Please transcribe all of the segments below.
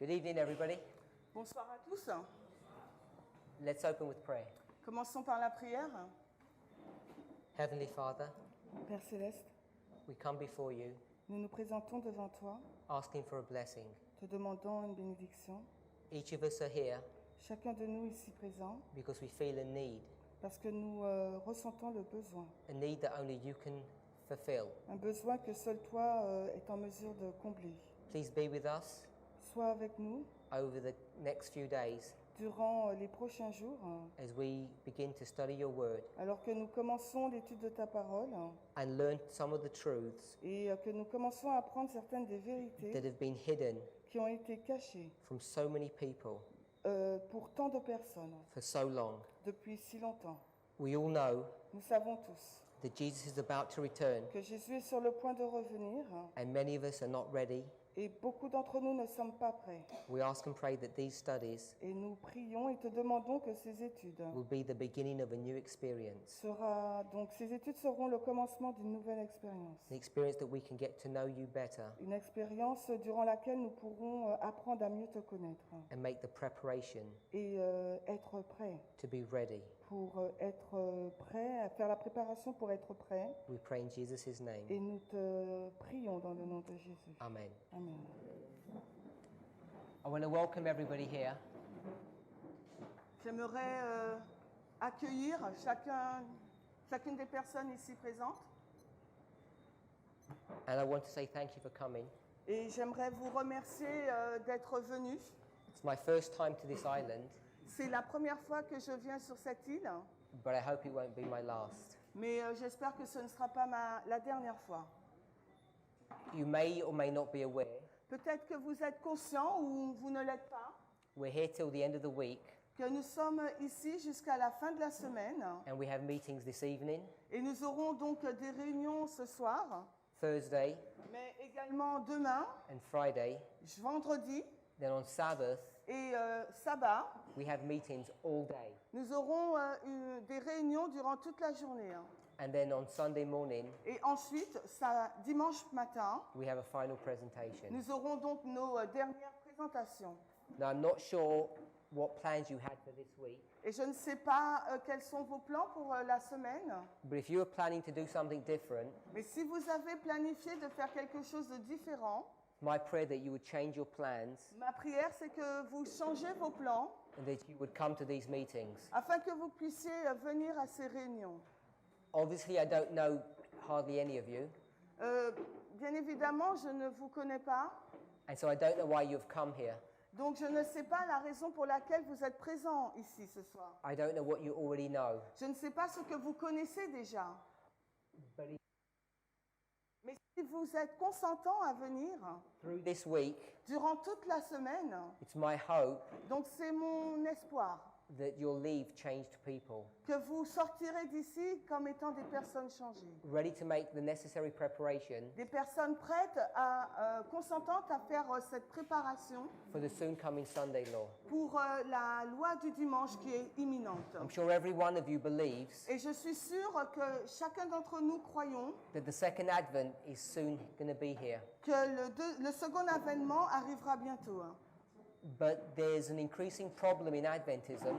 Good evening, everybody. Bonsoir à tous. Let's open with prayer. Commençons par la prière. Heavenly Father, Père Céleste, we come before you nous nous présentons devant toi, asking for a blessing. te demandons une bénédiction. Each of us are here Chacun de nous ici présent, because we feel a need parce que nous ressentons le besoin. that only you can fulfill. Un besoin que seul toi est en mesure de combler. Please be with us Sois avec nous over the next few days durant les prochains jours, as we begin to study your word alors que nous commençons l'étude de ta parole and learn some of the truths et que nous commençons à apprendre certaines des vérités that have been hidden qui ont été cachées from so many people pour tant de personnes for so long. depuis si longtemps. We all know Nous savons tous that Jesus is about to return, que Jésus est sur le point de revenir and many of us are not ready. et beaucoup d'entre nous ne sommes pas prêts. We ask and pray that these studies Et nous prions et te demandons que ces études will be the beginning of a new experience, ces études seront le commencement d'une nouvelle expérience. an experience that we can get to know you better Une expérience durant laquelle nous pourrons apprendre à mieux te connaître and make the preparation et être prêts to be ready. à faire la préparation pour être prêts. We pray in Jesus' Et name. nous te prions dans le nom de Jésus. Amen. Amen. I want to welcome everybody here J'aimerais accueillir chacune des personnes ici présentes. and I want to say thank you for coming. Et j'aimerais vous remercier d'être venus. It's my first time to this island, C'est la première fois que je viens sur cette île, but I hope it won't be my last. mais j'espère que ce ne sera pas la dernière fois. You may or may not be aware, Peut-être que vous êtes conscient ou vous ne l'êtes pas, we're here till the end of the week que nous sommes ici jusqu'à la fin de la semaine and we have meetings this evening, et nous aurons donc des réunions ce soir, Thursday mais également demain, and Friday. vendredi Then on Sabbath, et sabbat. we have meetings all day. Nous aurons des réunions durant toute la journée. And then on Sunday morning, Et ensuite, dimanche matin, we have a final presentation. nous aurons donc nos dernières présentations. Now, I'm not sure what plans you had for this week, Et je ne sais pas quels sont vos plans pour la semaine, but if you were planning to do something different, mais si vous avez planifié de faire quelque chose de différent, my prayer that you would change your plans ma prière c'est que vous changez vos plans and that you would come to these meetings. afin que vous puissiez venir à ces réunions. Obviously, I don't know hardly any of you, Bien évidemment, je ne vous connais pas, and so I don't know why you've come here. donc je ne sais pas la raison pour laquelle vous êtes présents ici ce soir. I don't know what you already know, Je ne sais pas ce que vous connaissez déjà. but Mais si vous êtes consentant à venir through this week, durant toute la semaine, it's my hope donc c'est mon espoir that you'll leave changed people, que vous sortirez d'ici comme étant des personnes changées, ready to make the necessary preparation des personnes prêtes consentantes à faire cette préparation for the soon coming Sunday law. pour la loi du dimanche qui est imminente. I'm sure every one of you believes Et je suis sûre que chacun d'entre nous croyons that the second advent is soon going to be here. que le second avènement arrivera bientôt. But there's an increasing problem in Adventism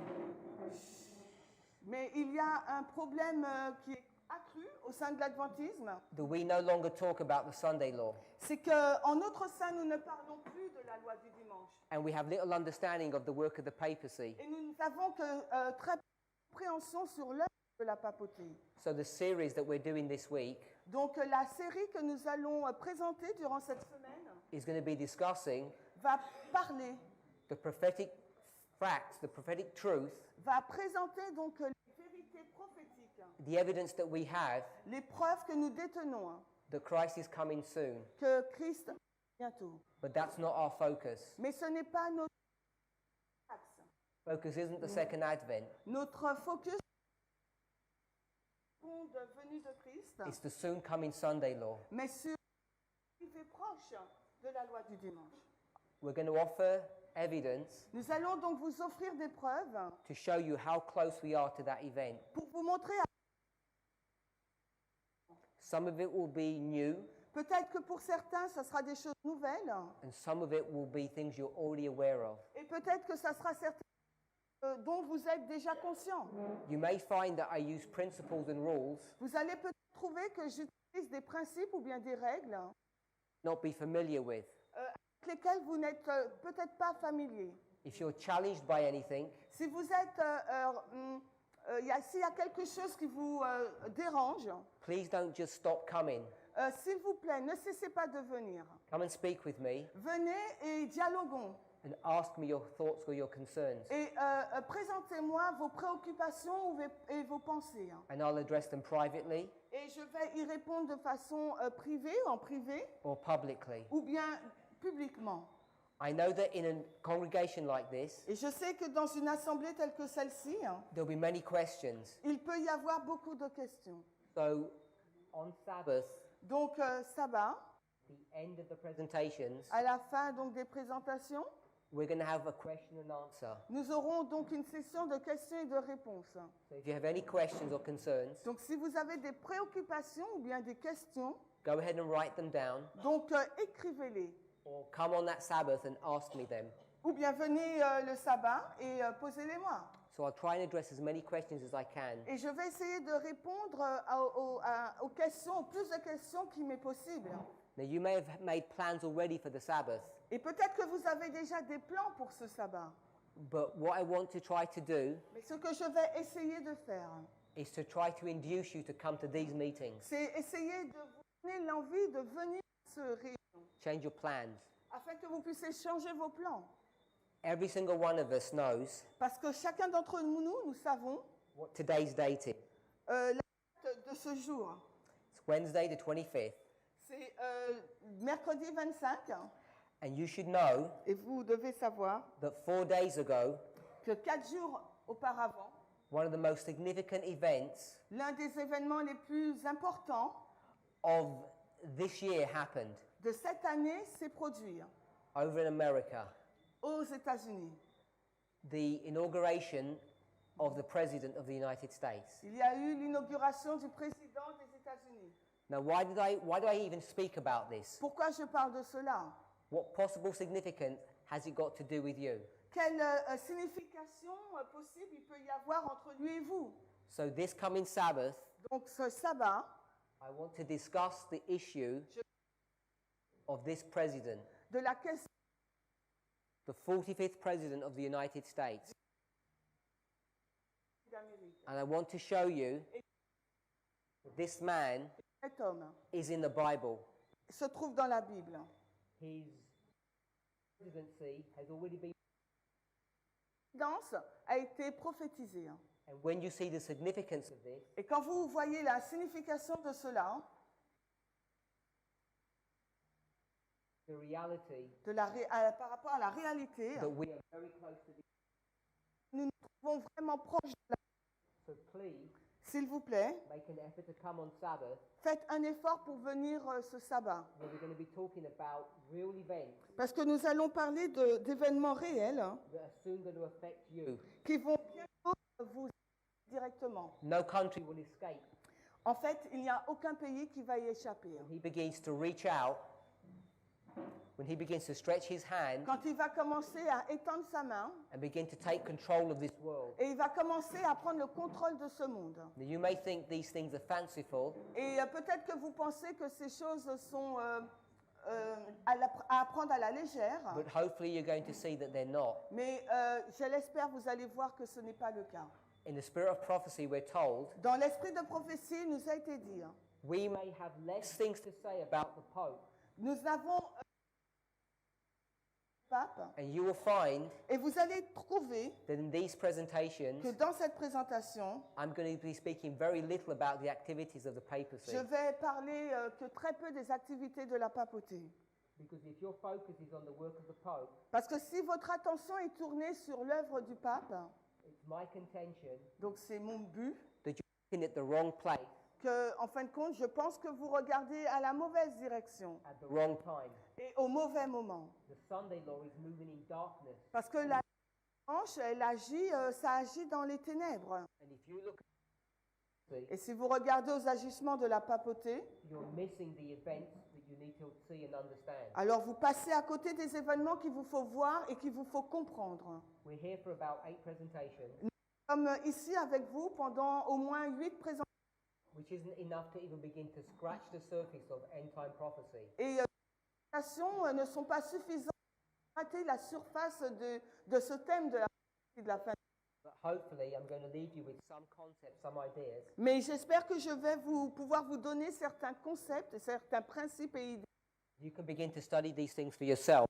Mais il y a un problème qui est accru au sein de l'adventisme, that we no longer talk about the Sunday law, c'est qu'en notre sein, nous ne parlons plus de la loi du dimanche. and we have little understanding of the work of the papacy. Et nous n'avons que très peu de compréhension sur l'œuvre de la papauté. So the series that we're doing this week Donc la série que nous allons présenter durant cette semaine is going to be discussing va parler, the prophetic facts, the prophetic truth, va présenter donc les vérités prophétiques, the evidence that we have les preuves que nous détenons, that Christ is coming soon. que Christ vient bientôt. But that's not our focus. Mais ce n'est pas notre axe. Focus isn't the second advent, Notre focus de venue de Christ, it's the soon coming Sunday law. mais sur l'arrivée proche de la loi du dimanche. We're going to offer evidence Nous allons donc vous offrir des preuves to show you how close we are to that event. pour vous montrer. Some of it will be new, Peut-être que pour certains, ça sera des choses nouvelles. and some of it will be things you're already aware of. Et peut-être que ça sera certaines dont vous êtes déjà conscient. You may find that I use principles and rules Vous allez peut-être trouver que j'utilise des principes ou bien des règles not be familiar with. avec lesquelles vous n'êtes peut-être pas familier. If you're challenged by anything, Si vous êtes, s'il y a quelque chose qui vous dérange, please don't just stop coming. s'il vous plaît, ne cessez pas de venir. Come and speak with me Venez et dialoguons. and ask me your thoughts or your concerns, Et présentez-moi vos préoccupations et vos pensées. and I'll address them privately Et je vais y répondre de façon privée, en privé, or publicly. ou bien publiquement. I know that in a congregation like this, Et je sais que dans une assemblée telle que celle-ci, there'll be many questions. il peut y avoir beaucoup de questions. So on Sabbath, Donc, sabbat, the end of the presentations, à la fin donc, des présentations, we're going to have a question and answer. nous aurons donc une session de questions et de réponses. So if you have any questions or concerns, Donc, si vous avez des préoccupations ou bien des questions, go ahead and write them down, donc écrivez-les. or come on that Sabbath and ask me them. Ou bien venez le sabbat et posez-les-moi. So I'll try and address as many questions as I can. Et je vais essayer de répondre aux questions, au plus de questions qu'il m'est possible. Now you may have made plans already for the Sabbath, Et peut-être que vous avez déjà des plans pour ce sabbat. but what I want to try to do Mais ce que je vais essayer de faire, is to try to induce you to come to these meetings. c'est essayer de vous donner l'envie de venir à ce réunion, Change your plans. afin que vous puissiez changer vos plans. Every single one of us knows Parce que chacun d'entre nous savons what today's date is. la date de ce jour. It's Wednesday the 25th. C'est mercredi 25, And you should know et vous devez savoir that 4 days ago, que 4 jours auparavant, one of the most significant events l'un des événements les plus importants of this year happened de cette année s'est produit over in America. aux États-Unis. The inauguration of the President of the United States. Il y a eu l'inauguration du président des États-Unis. Now, why do I even speak about this? Pourquoi je parle de cela? What possible significance has it got to do with you? Quelle signification possible il peut y avoir entre lui et vous? So this coming Sabbath, Donc ce sabbat, I want to discuss the issue of this president, de la question the 45th President of the United States. d'Amérique. And I want to show you that this man Cet homme is in the Bible. se trouve dans la Bible. His presidency has already been. La présidence a été prophétisée. And when you see the significance of this, Et quand vous voyez la signification de cela, the reality par rapport à la réalité, that we are very close to the. nous nous trouvons vraiment proches de la. So please S'il vous plaît, make an effort to come on Sabbath, faites un effort pour venir ce sabbat. where we're going to be talking about real events Parce que nous allons parler d'événements réels that are soon going to affect you. qui vont bientôt vous directement. No country will escape. En fait, il n'y a aucun pays qui va y échapper. When he begins to reach out, when he begins to stretch his hand Quand il va commencer à étendre sa main and begin to take control of this world. et il va commencer à prendre le contrôle de ce monde. Now, you may think these things are fanciful, Et peut-être que vous pensez que ces choses sont à prendre à la légère, but hopefully you're going to see that they're not. mais je l'espère, vous allez voir que ce n'est pas le cas. In the spirit of prophecy, we're told Dans l'esprit de prophétie, il nous a été dit, we may have less things to say about the Pope, nous avons pape, and you will find et vous allez trouver that in these presentations, que dans cette présentation, I'm going to be speaking very little about the activities of the papacy. je vais parler que très peu des activités de la papauté. Because if your focus is on the work of the Pope, Parce que si votre attention est tournée sur l'œuvre du pape, it's my contention donc c'est mon but, that you're looking at the wrong place que, en fin de compte, je pense que vous regardez à la mauvaise direction at the wrong time. et au mauvais moment. The Sunday law is moving in darkness. Parce que la dimanche, elle agit, ça agit dans les ténèbres. And if you look at Et si vous regardez aux agissements de la papauté, you're missing the events that you need to see and understand. Alors vous passez à côté des événements qu'il vous faut voir et qu'il vous faut comprendre. We're here for about 8 presentations, Nous sommes ici avec vous pendant au moins 8 présentations. which isn't enough to even begin to scratch the surface of end-time prophecy. Et les présentations ne sont pas suffisantes pour gratter la surface de ce thème de la fin. But hopefully I'm going to leave you with some concepts, some ideas, Mais j'espère que je vais pouvoir vous donner certains concepts, certains principes et idées. you can begin to study these things for yourself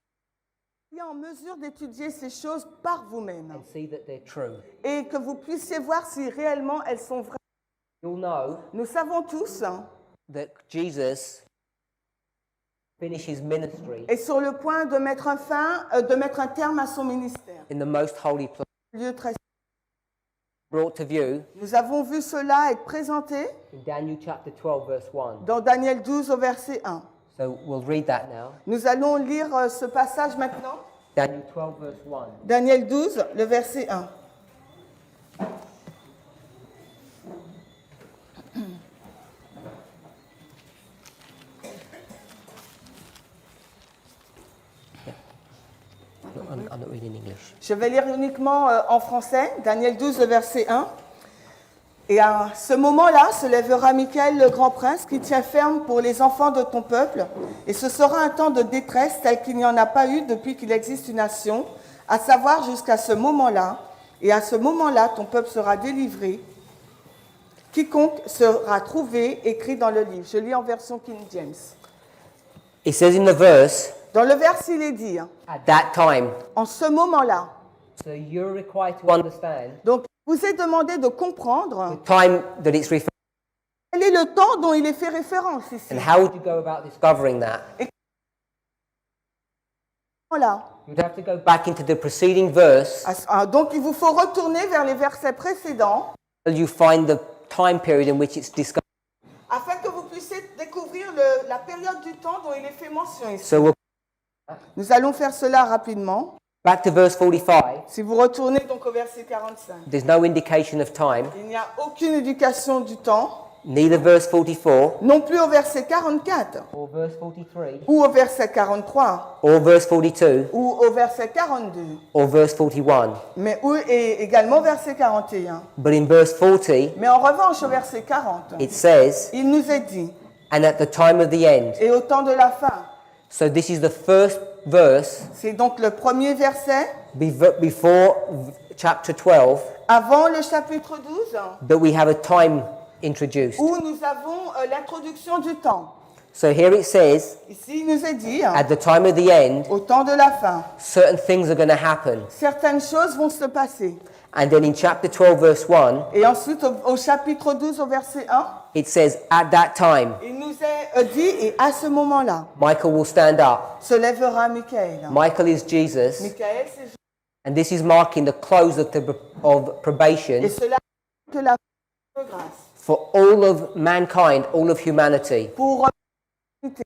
Soyez en mesure d'étudier ces choses par vous-même and see that they're true. et que vous puissiez voir si réellement elles sont vraies. You'll know Nous savons tous, that Jesus finished his ministry est sur le point de mettre un terme à son ministère. in the most holy place, Lieu très... brought to view Nous avons vu cela être présenté in Daniel chapter 12, verse 1. dans Daniel 12 au verset 1. So we'll read that now. Nous allons lire ce passage maintenant. Daniel 12, verse 1. Daniel 12, le verset 1. I'm not reading English. Je vais lire uniquement en français, Daniel 12, le verset 1. Et à ce moment-là se lèvera Michaël, le grand prince, qui tient ferme pour les enfants de ton peuple. Et ce sera un temps de détresse tel qu'il n'y en a pas eu depuis qu'il existe une nation, à savoir jusqu'à ce moment-là. Et à ce moment-là, ton peuple sera délivré. Quiconque sera trouvé écrit dans le livre. Je lis en version King James. It says in the verse, Dans le verset, il est dit, at that time. en ce moment-là. So you're required to understand Donc, il vous est demandé de comprendre the time that it's referring quel est le temps dont il est fait référence ici. and how would you go about discovering that? Voilà. You'd have to go back into the preceding verse Donc, il vous faut retourner vers les versets précédents until you find the time period in which it's discussed. afin que vous puissiez découvrir la période du temps dont il est fait mention ici. So we'll Nous allons faire cela rapidement. back to verse 45. Si vous retournez donc au verset 45, There's no indication of time. il n'y a aucune indication du temps, Neither verse 44 non plus au verset 44, or verse 43 ou au verset 43, or verse 42 ou au verset 42, or verse 41. mais et également au verset 41. But in verse 40 Mais en revanche, au verset 40, it says, il nous est dit, and at the time of the end. et au temps de la fin. So this is the first verse C'est donc le premier verset, before chapter 12 avant le chapitre 12, that we have a time introduced. où nous avons l'introduction du temps. So here it says, Ici, il nous est dit, at the time of the end, au temps de la fin, certain things are going to happen. certaines choses vont se passer. And then in chapter 12, verse 1, Et ensuite, au chapitre 12, au verset 1, it says, at that time, il nous est dit, et à ce moment-là, Michael will stand up. se lèvera Michaël. Michael is Jesus, Michaël, c'est Jésus. and this is marking the close of probation Et cela que la de grâce for all of mankind, all of humanity. pour l'humanité.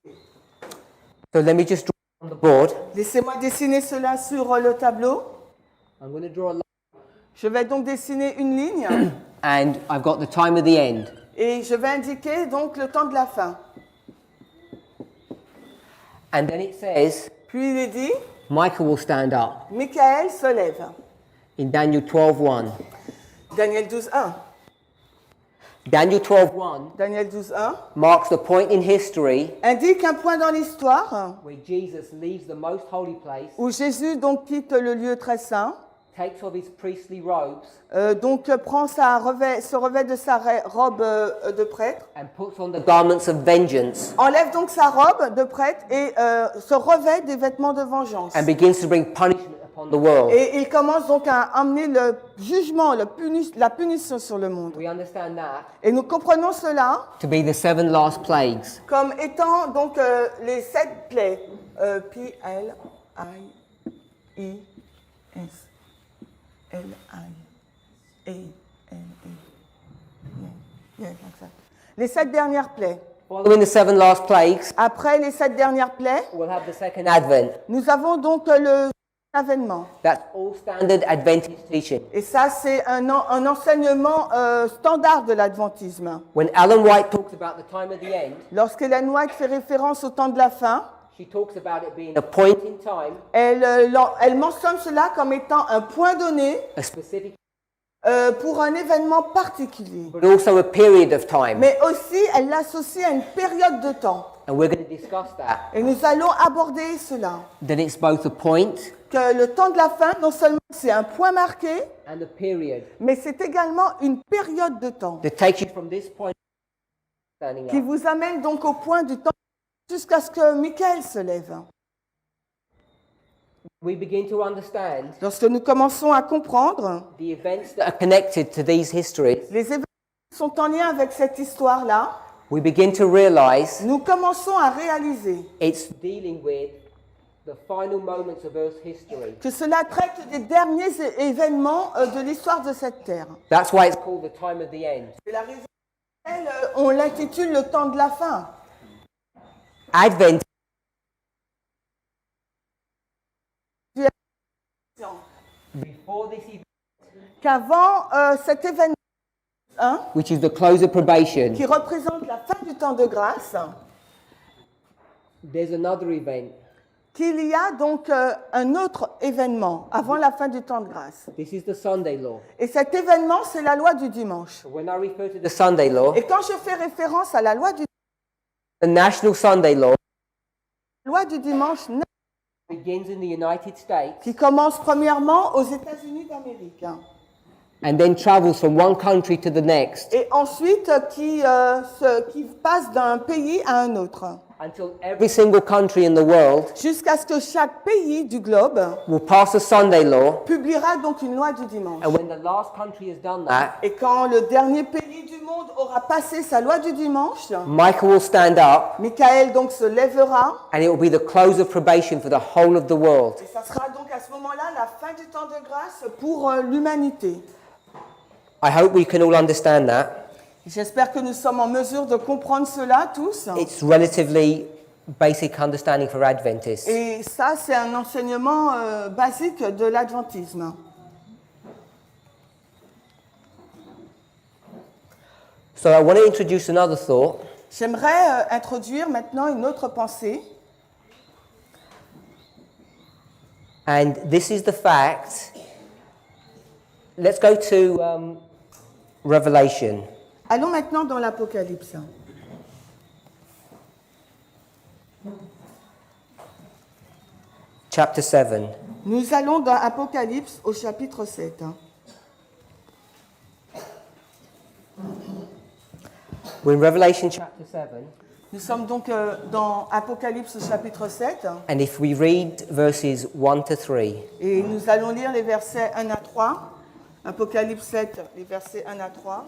So let me just draw on the board. Laissez-moi dessiner cela sur le tableau. I'm going to draw a line, Je vais donc dessiner une ligne and I've got the time of the end. et je vais indiquer donc le temps de la fin. And then it says, Puis il est dit, Michael will stand up Michaël se lève. in Daniel 12:1. Daniel 12.1. Daniel 12:1 Daniel 12.1 marks the point in history indique un point dans l'histoire where Jesus leaves the most holy place, où Jésus donc quitte le lieu très saint, takes off his priestly robes, donc prend se revêt de sa robe de prêtre, and puts on the garments of vengeance, enlève donc sa robe de prêtre et se revêt des vêtements de vengeance. and begins to bring punishment upon the world. Et il commence donc à amener le jugement, la punition sur le monde. We understand that Et nous comprenons cela to be the 7 last plagues. comme étant donc les 7 plaies. P-L-I-E-S. L-I-A-N-E. Yeah, exact. Les 7 dernières plaies. Following the 7 last plagues, Après les 7 dernières plaies, we'll have the second advent. nous avons donc le avènement. That's all standard Adventist teaching. Et ça, c'est un enseignement standard de l'adventisme. When Ellen White talks about the time of the end, Lorsqu'Ellen White fait référence au temps de la fin, she talks about it being a point in time, elle mentionne cela comme étant un point donné a specific, pour un événement particulier. but also a period of time. Mais aussi, elle l'associe à une période de temps. And we're going to discuss that. Et nous allons aborder cela. That it's both a point Que le temps de la fin, non seulement c'est un point marqué, and a period mais c'est également une période de temps that takes you from this point standing qui up. vous amène donc au point du temps jusqu'à ce que Michael se lève. We begin to understand Lorsque nous commençons à comprendre the events that are connected to these histories, les événements qui sont en lien avec cette histoire-là, we begin to realize nous commençons à réaliser it's dealing with the final moments of Earth's history. que cela traite des derniers événements de l'histoire de cette terre. That's why it's called the time of the end. C'est la raison pour laquelle on l'intitule le temps de la fin. Advent before this event, Qu'avant cet événement, which is the close of probation, qui représente la fin du temps de grâce, there's another event. qu'il y a donc un autre événement avant la fin du temps de grâce. This is the Sunday law. Et cet événement, c'est la loi du dimanche. When I refer to the Sunday law, Et quand je fais référence à la the national Sunday law loi du dimanche begins in the United States qui commence premièrement aux États-Unis d'Amérique and then travels from one country to the next et ensuite qui passe d'un pays à un autre until every single country in the world jusqu'à ce que chaque pays du globe will pass a Sunday law. publiera donc une loi du dimanche. And when the last country has done that, Et quand le dernier pays du monde aura passé sa loi du dimanche, Michael will stand up Michael donc se lèvera and it will be the close of probation for the whole of the world. et ça sera donc à ce moment-là la fin du temps de grâce pour l'humanité. I hope we can all understand that. J'espère que nous sommes en mesure de comprendre cela tous. It's relatively basic understanding for Adventists. Et ça, c'est un enseignement basique de l'adventisme. So I want to introduce another thought, J'aimerais introduire maintenant une autre pensée. and this is the fact. Let's go to Revelation. Allons maintenant dans l'Apocalypse. Chapter 7. Nous allons dans Apocalypse au chapitre 7. We're in Revelation chapter 7. Nous sommes donc dans Apocalypse au chapitre 7 And if we read verses 1 to 3, et nous allons lire les versets 1 à 3. Apocalypse 7, les versets 1 à 3.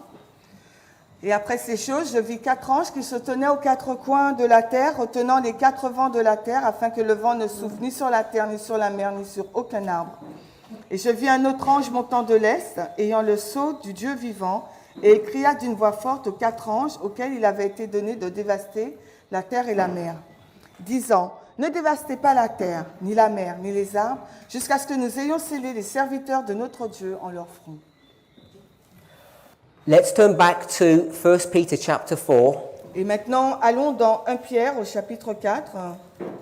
Et après ces choses, je vis 4 anges qui se tenaient aux 4 coins de la terre, retenant les 4 vents de la terre, afin que le vent ne souffle ni sur la terre, ni sur la mer, ni sur aucun arbre. Et je vis un autre ange montant de l'est, ayant le sceau du Dieu vivant, et il cria d'une voix forte aux 4 anges auxquels il avait été donné de dévaster la terre et la mer, disant: ne dévastez pas la terre, ni la mer, ni les arbres, jusqu'à ce que nous ayons scellé les serviteurs de notre Dieu en leur front. let's turn back to 1 Peter chapter 4, Et maintenant, allons dans 1 Pierre au chapitre 4,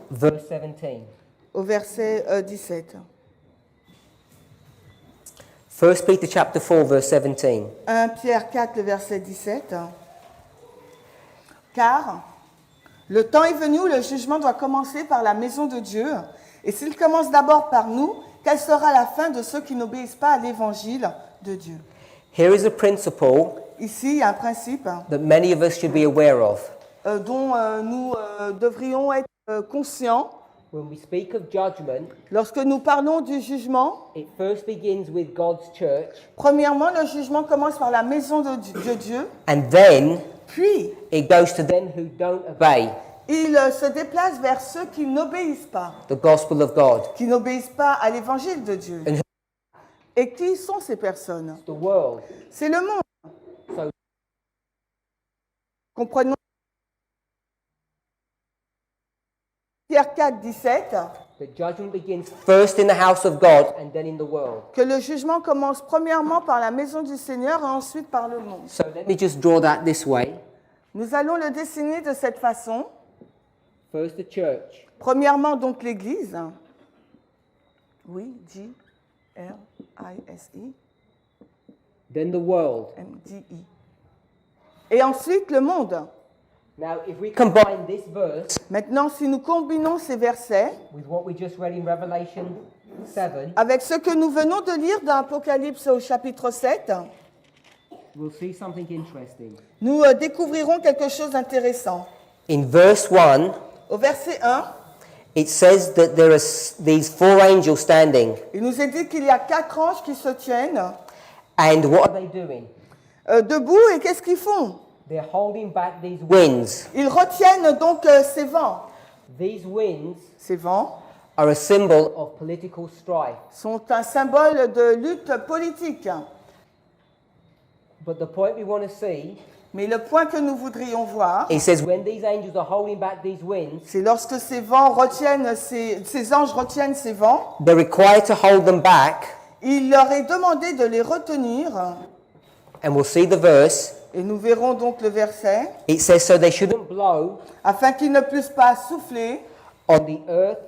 verse 17. au verset 17. 1 Peter chapter 4, verse 17. 1 Pierre 4, le verset 17. Car le temps est venu où le jugement doit commencer par la maison de Dieu. Et s'il commence d'abord par nous, quelle sera la fin de ceux qui n'obéissent pas à l'évangile de Dieu? Here is a principle Ici, il y a un principe that many of us should be aware of. dont nous devrions être conscients. When we speak of judgment, Lorsque nous parlons du jugement, it first begins with God's church, premièrement, le jugement commence par la maison de Dieu, and then puis it goes to them who don't obey il se déplace vers ceux qui n'obéissent pas, the gospel of God. qui n'obéissent pas à l'évangile de Dieu. And Et qui sont ces personnes? the world. C'est le monde. So Comprenons. Pierre 4, 17. The judgment begins first in the house of God and then in the world. Que le jugement commence premièrement par la maison du Seigneur et ensuite par le monde. So let me just draw that this way. Nous allons le dessiner de cette façon. First the church. Premièrement, donc, l'Église. Oui, G-R-I-S-I. Then the world. M-D-I. Et ensuite, le monde. Now, if we combine this verse Maintenant, si nous combinons ces versets with what we just read in Revelation 7, avec ce que nous venons de lire dans Apocalypse au chapitre 7, we'll see something interesting. nous découvrirons quelque chose d'intéressant. In verse 1, Au verset 1, it says that there are these 4 angels standing. il nous est dit qu'il y a 4 anges qui se tiennent And what are they doing? Debout, et qu'est-ce qu'ils font? They're holding back these winds. Ils retiennent donc ces vents. These winds Ces vents are a symbol of political strife. sont un symbole de lutte politique. But the point we want to see, Mais le point que nous voudrions voir, it says when these angels are holding back these winds, c'est lorsque ces vents retiennent, ces anges retiennent ces vents, they're required to hold them back. il leur est demandé de les retenir. And we'll see the verse. Et nous verrons donc le verset, It says so they shouldn't blow afin qu'ils ne puissent pas souffler on the earth,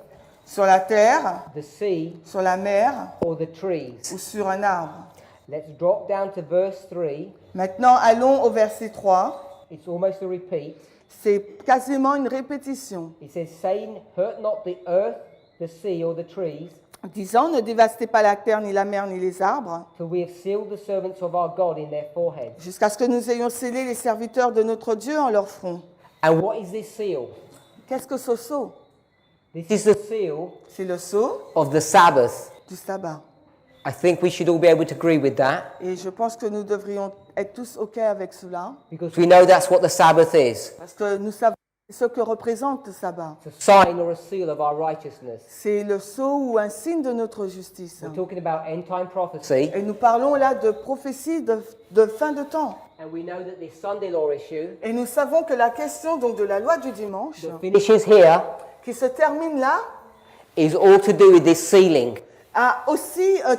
sur la terre, the sea, sur la mer or the trees. ou sur un arbre. Let's drop down to verse 3. Maintenant, allons au verset 3. It's almost a repeat. C'est quasiment une répétition. It says, saying, hurt not the earth, the sea, or the trees, Disant, ne dévastez pas la terre, ni la mer, ni les arbres, till we have sealed the servants of our God in their foreheads. jusqu'à ce que nous ayons scellé les serviteurs de notre Dieu en leur front. And what is this seal? Qu'est-ce que ce sceau? This is the seal C'est le sceau of the Sabbath. du sabbat. I think we should all be able to agree with that, Et je pense que nous devrions être tous OK avec cela, because we know that's what the Sabbath is. parce que nous savons ce que représente le sabbat. It's a sign or a seal of our righteousness. C'est le sceau ou un signe de notre justice. We're talking about end-time prophecy, Et nous parlons là de prophétie de fin de temps. and we know that this Sunday law issue Et nous savons que la question donc de la loi du dimanche, that finishes here qui se termine là, is all to do with this sealing.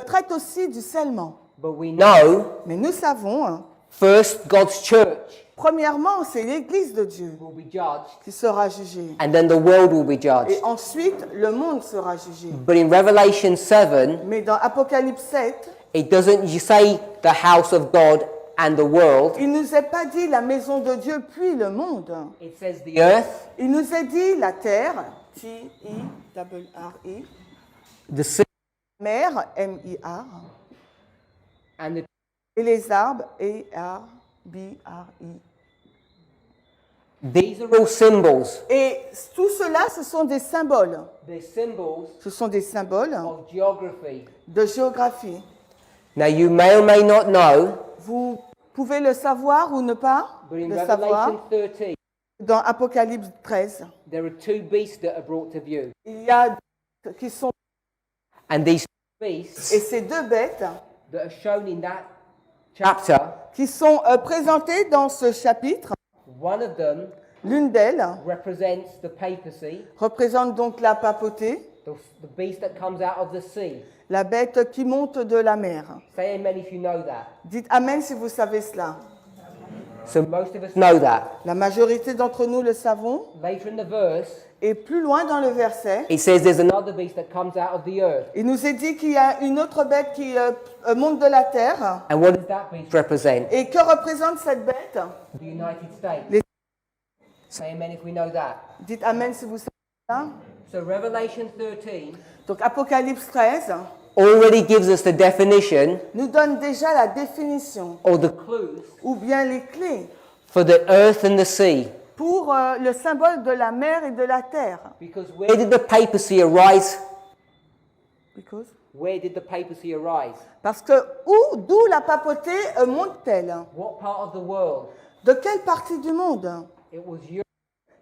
traite aussi du scellement. But we know, Mais nous savons, hein, first, God's church premièrement, c'est l'Église de Dieu will be judged, qui sera jugée. and then the world will be Et judged. ensuite, le monde sera jugé. But in Revelation 7, Mais dans Apocalypse 7, it doesn't say the house of God and the world. il ne nous est pas dit la maison de Dieu puis le monde. It says the earth, Il nous est dit la terre, T-I-R-R-E, the sea, mer, M-I-R, and the et les arbres, A-R-B-R-I. These are all symbols. Et tout cela, ce sont des symboles. They're symbols Ce sont des symboles of geography. de géographie. Now you may or may not know, Vous pouvez le savoir ou ne pas but in le savoir. Revelation 13, Dans Apocalypse 13, there are 2 beasts that are brought to view. il y a qui sont And these et beasts ces 2 bêtes that are shown in that chapter, qui sont présentées dans ce chapitre. one of them L'une d'elles represents the papacy, représente donc la papauté, the beast that comes out of the sea. la bête qui monte de la mer. Say amen if you know that. Dites Amen si vous savez cela. So most of us know that. La majorité d'entre nous le savons. Later in the verse, Et plus loin dans le verset, it says there's another beast that comes out of the earth. il nous est dit qu'il y a une autre bête qui monte de la terre. And what does that beast represent? Et que représente cette bête? The United States. Les- Say amen if we know that. Dites Amen si vous savez cela. So Revelation 13 Donc Apocalypse 13 already gives us the definition nous donne déjà la définition or the clues ou bien les clés for the earth and the sea. pour le symbole de la mer et de la terre. Because where did the papacy arise? Because- Where did the papacy arise? Parce que d'où la papauté monte-t-elle? What part of the world? De quelle partie du monde? It was Europe.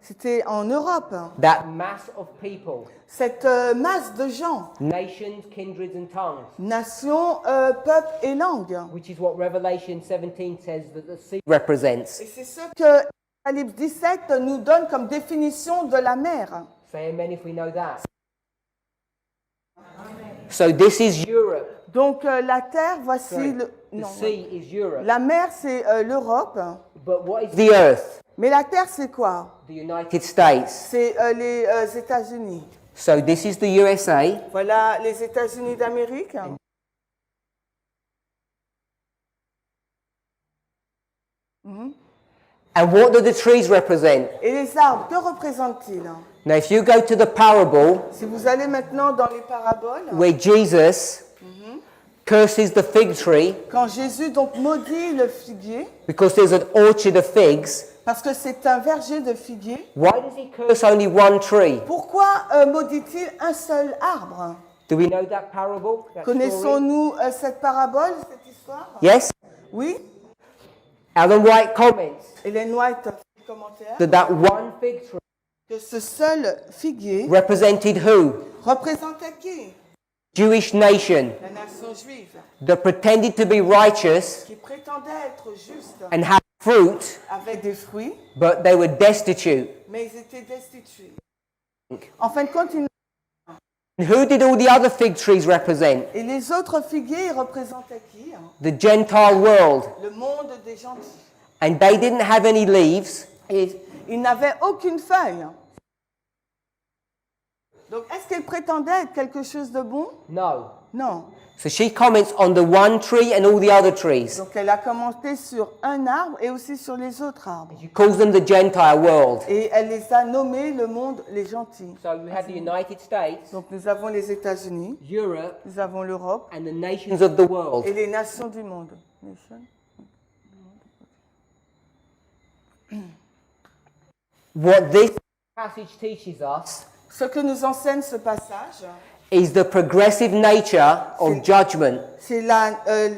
C'était en Europe. That mass of people, Cette masse de gens, nations, kindreds and tongues, nations, peuples et langues. which is what Revelation 17 says that the sea represents. Et c'est ce que Apocalypse 17 nous donne comme définition de la mer. Say amen if we know that. So this is Europe. Donc la terre, voici Sorry. le... The non, sea is Europe. la mer, c'est l'Europe. But what is the earth? Mais la terre, c'est quoi? The United States. C'est les États-Unis. So this is the USA. Voilà les États-Unis d'Amérique. And what do the trees represent? Et les arbres, que représentent-ils? Now, if you go to the parable Si vous allez maintenant dans les paraboles, where Jesus curses the fig tree quand Jésus donc maudit le figuier, because there's an orchard of figs, parce que c'est un verger de figuier, why does he curse only one tree? pourquoi maudit-il un seul arbre? Do we know that parable? That story? Connaissons-nous cette parabole, cette histoire? Yes? Oui. Ellen White comments Hélène White fait un commentaire that one fig tree que ce seul figuier represented who? représentait qui? Jewish nation La nation juive, that pretended to be righteous qui prétendait être juste and had fruit, avec des fruits, but they were destitute. mais ils étaient destitués. En fin de compte, And who did all the other fig trees represent? et les autres figuiers ils représentaient qui? The Gentile world. Le monde des gentils. And they didn't have any leaves. Et ils n'avaient aucune feuille. Donc, est-ce qu'ils prétendaient être quelque chose de bon? No. Non. So she comments on the one tree and all the other trees. Donc, elle a commenté sur un arbre et aussi sur les autres arbres. She calls them the Gentile world. Et elle les a nommés le monde, les gentils. So we have the United States, Donc, nous avons les États-Unis, Europe, nous avons l'Europe and the nations of the world. et les nations du monde. Nation. What this passage teaches us Ce que nous enseigne ce passage, is the progressive nature of judgment. c'est la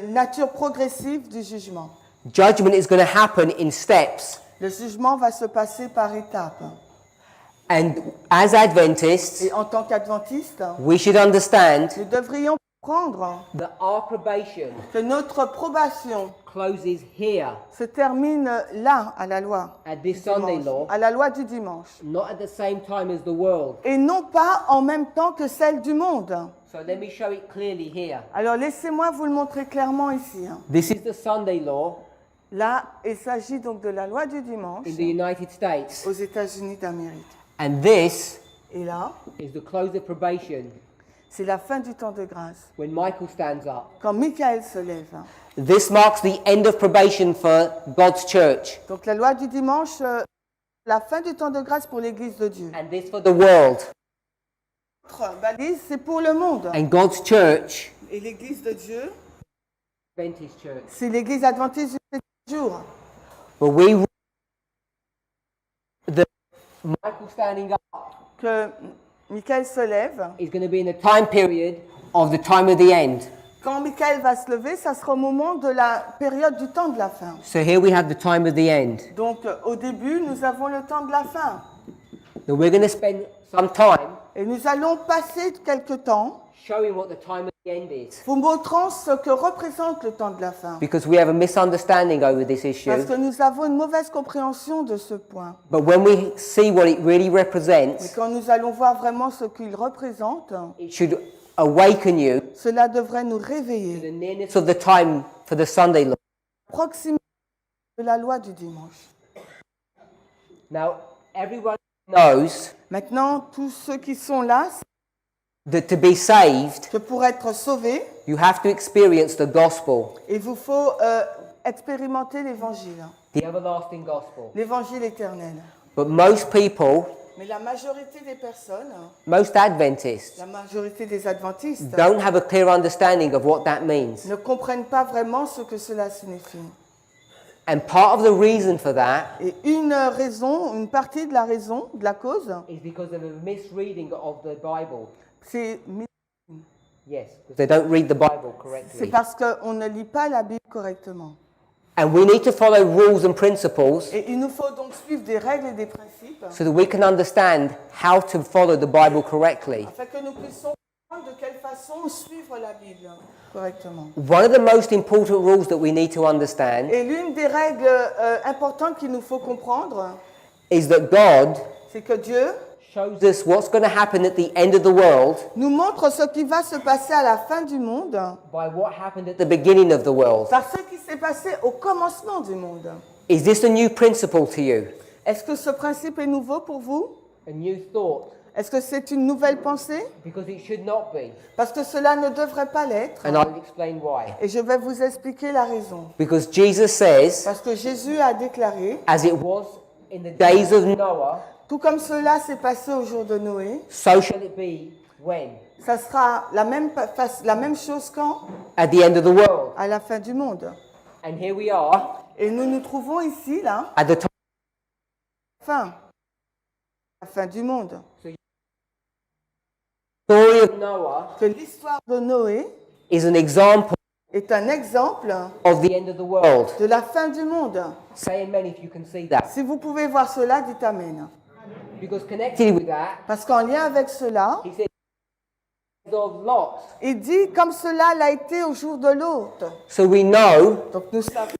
nature progressive du jugement. Judgment is going to happen in steps. Le jugement va se passer par étapes. And as Adventists, Et en tant qu'adventistes, we should understand nous devrions comprendre that our probation que notre probation closes here se termine là, à la loi. at this du Sunday dimanche, law, à la loi du dimanche. not at the same time as the world. Et non pas en même temps que celle du monde. So let me show it clearly here. Alors laissez-moi vous le montrer clairement ici. This is the Sunday law Là, il s'agit donc de la loi du dimanche in the United States. aux États-Unis d'Amérique. And this Et là, is the close of probation c'est la fin du temps de grâce. when Michael stands up. Quand Michael se lève. This marks the end of probation for God's church, Donc la loi du dimanche, la fin du temps de grâce pour l'Église de Dieu. and this for the world. Notre balise, c'est pour le monde. And God's church, Et l'Église de Dieu, Adventist church. c'est l'Église adventiste du septième jour. But we the Michael standing up Que Michael se lève. is going to be in the time period of the time of the end. Quand Michael va se lever, ça sera au moment de la période du temps de la fin. So here we have the time of the end. Donc au début, nous avons le temps de la fin. Now we're going to spend some time Et nous allons passer quelque temps showing what the time of the end is, vous montrant ce que représente le temps de la fin. because we have a misunderstanding over this Parce issue. que nous avons une mauvaise compréhension de ce point. But when we see what it really Et represents, quand nous allons voir vraiment ce qu'il représente, it should awaken you cela devrait nous to réveiller. the nearness of the time for the Sunday law. Proximité de la loi du dimanche. Now, everyone knows Maintenant, tous ceux qui sont là, that to be saved, que pour être sauvés, you have to experience the gospel, il vous faut expérimenter l'évangile, the everlasting gospel. l'évangile éternel. But most people, Mais la majorité des personnes, most Adventists, la majorité des adventistes, don't have a clear understanding of what that means. ne comprennent pas vraiment ce que cela signifie. And part of the reason for that Et une raison, une partie de la raison, de la cause, is because of a misreading of the Bible. c'est Yes, because they don't read the Bible c'est correctly. parce qu'on ne lit pas la Bible correctement. And we need to follow rules and principles Et il nous faut donc suivre des règles et des principes so that we can understand how to follow the Bible correctly. afin que nous puissions comprendre de quelle façon suivre la Bible correctement. One of the most important rules that we need to understand Et l'une des règles importantes qu'il nous faut comprendre, is that God c'est que Dieu shows us what's going to happen at the end of the world nous montre ce qui va se passer à la fin du monde by what happened at the beginning of the world. par ce qui s'est passé au commencement du monde. Is this a new principle to you? Est-ce que ce principe est nouveau pour vous? A new thought? Est-ce que c'est une nouvelle pensée? Because it should not be. Parce que cela ne devrait pas l'être. And I'll explain why. Et je vais vous expliquer la raison. Because Jesus says, Parce que Jésus a déclaré, as it was in the days of Noah, tout comme cela s'est passé au jour de Noé, so shall it be when? ça sera la même chose quand? At the end of the world. À la fin du monde. And here we are Et nous nous trouvons ici, là, at the la fin du monde. story of Noah Que l'histoire de Noé is an example est un exemple of the end of the world. de la fin du monde. Say amen if you can see that. Si vous pouvez voir cela, dites Amen. Because connected with that, Parce qu'en lien avec cela, he said, of Lot. il dit comme cela l'a été au jour de l'hôte. So we know, Donc nous savons,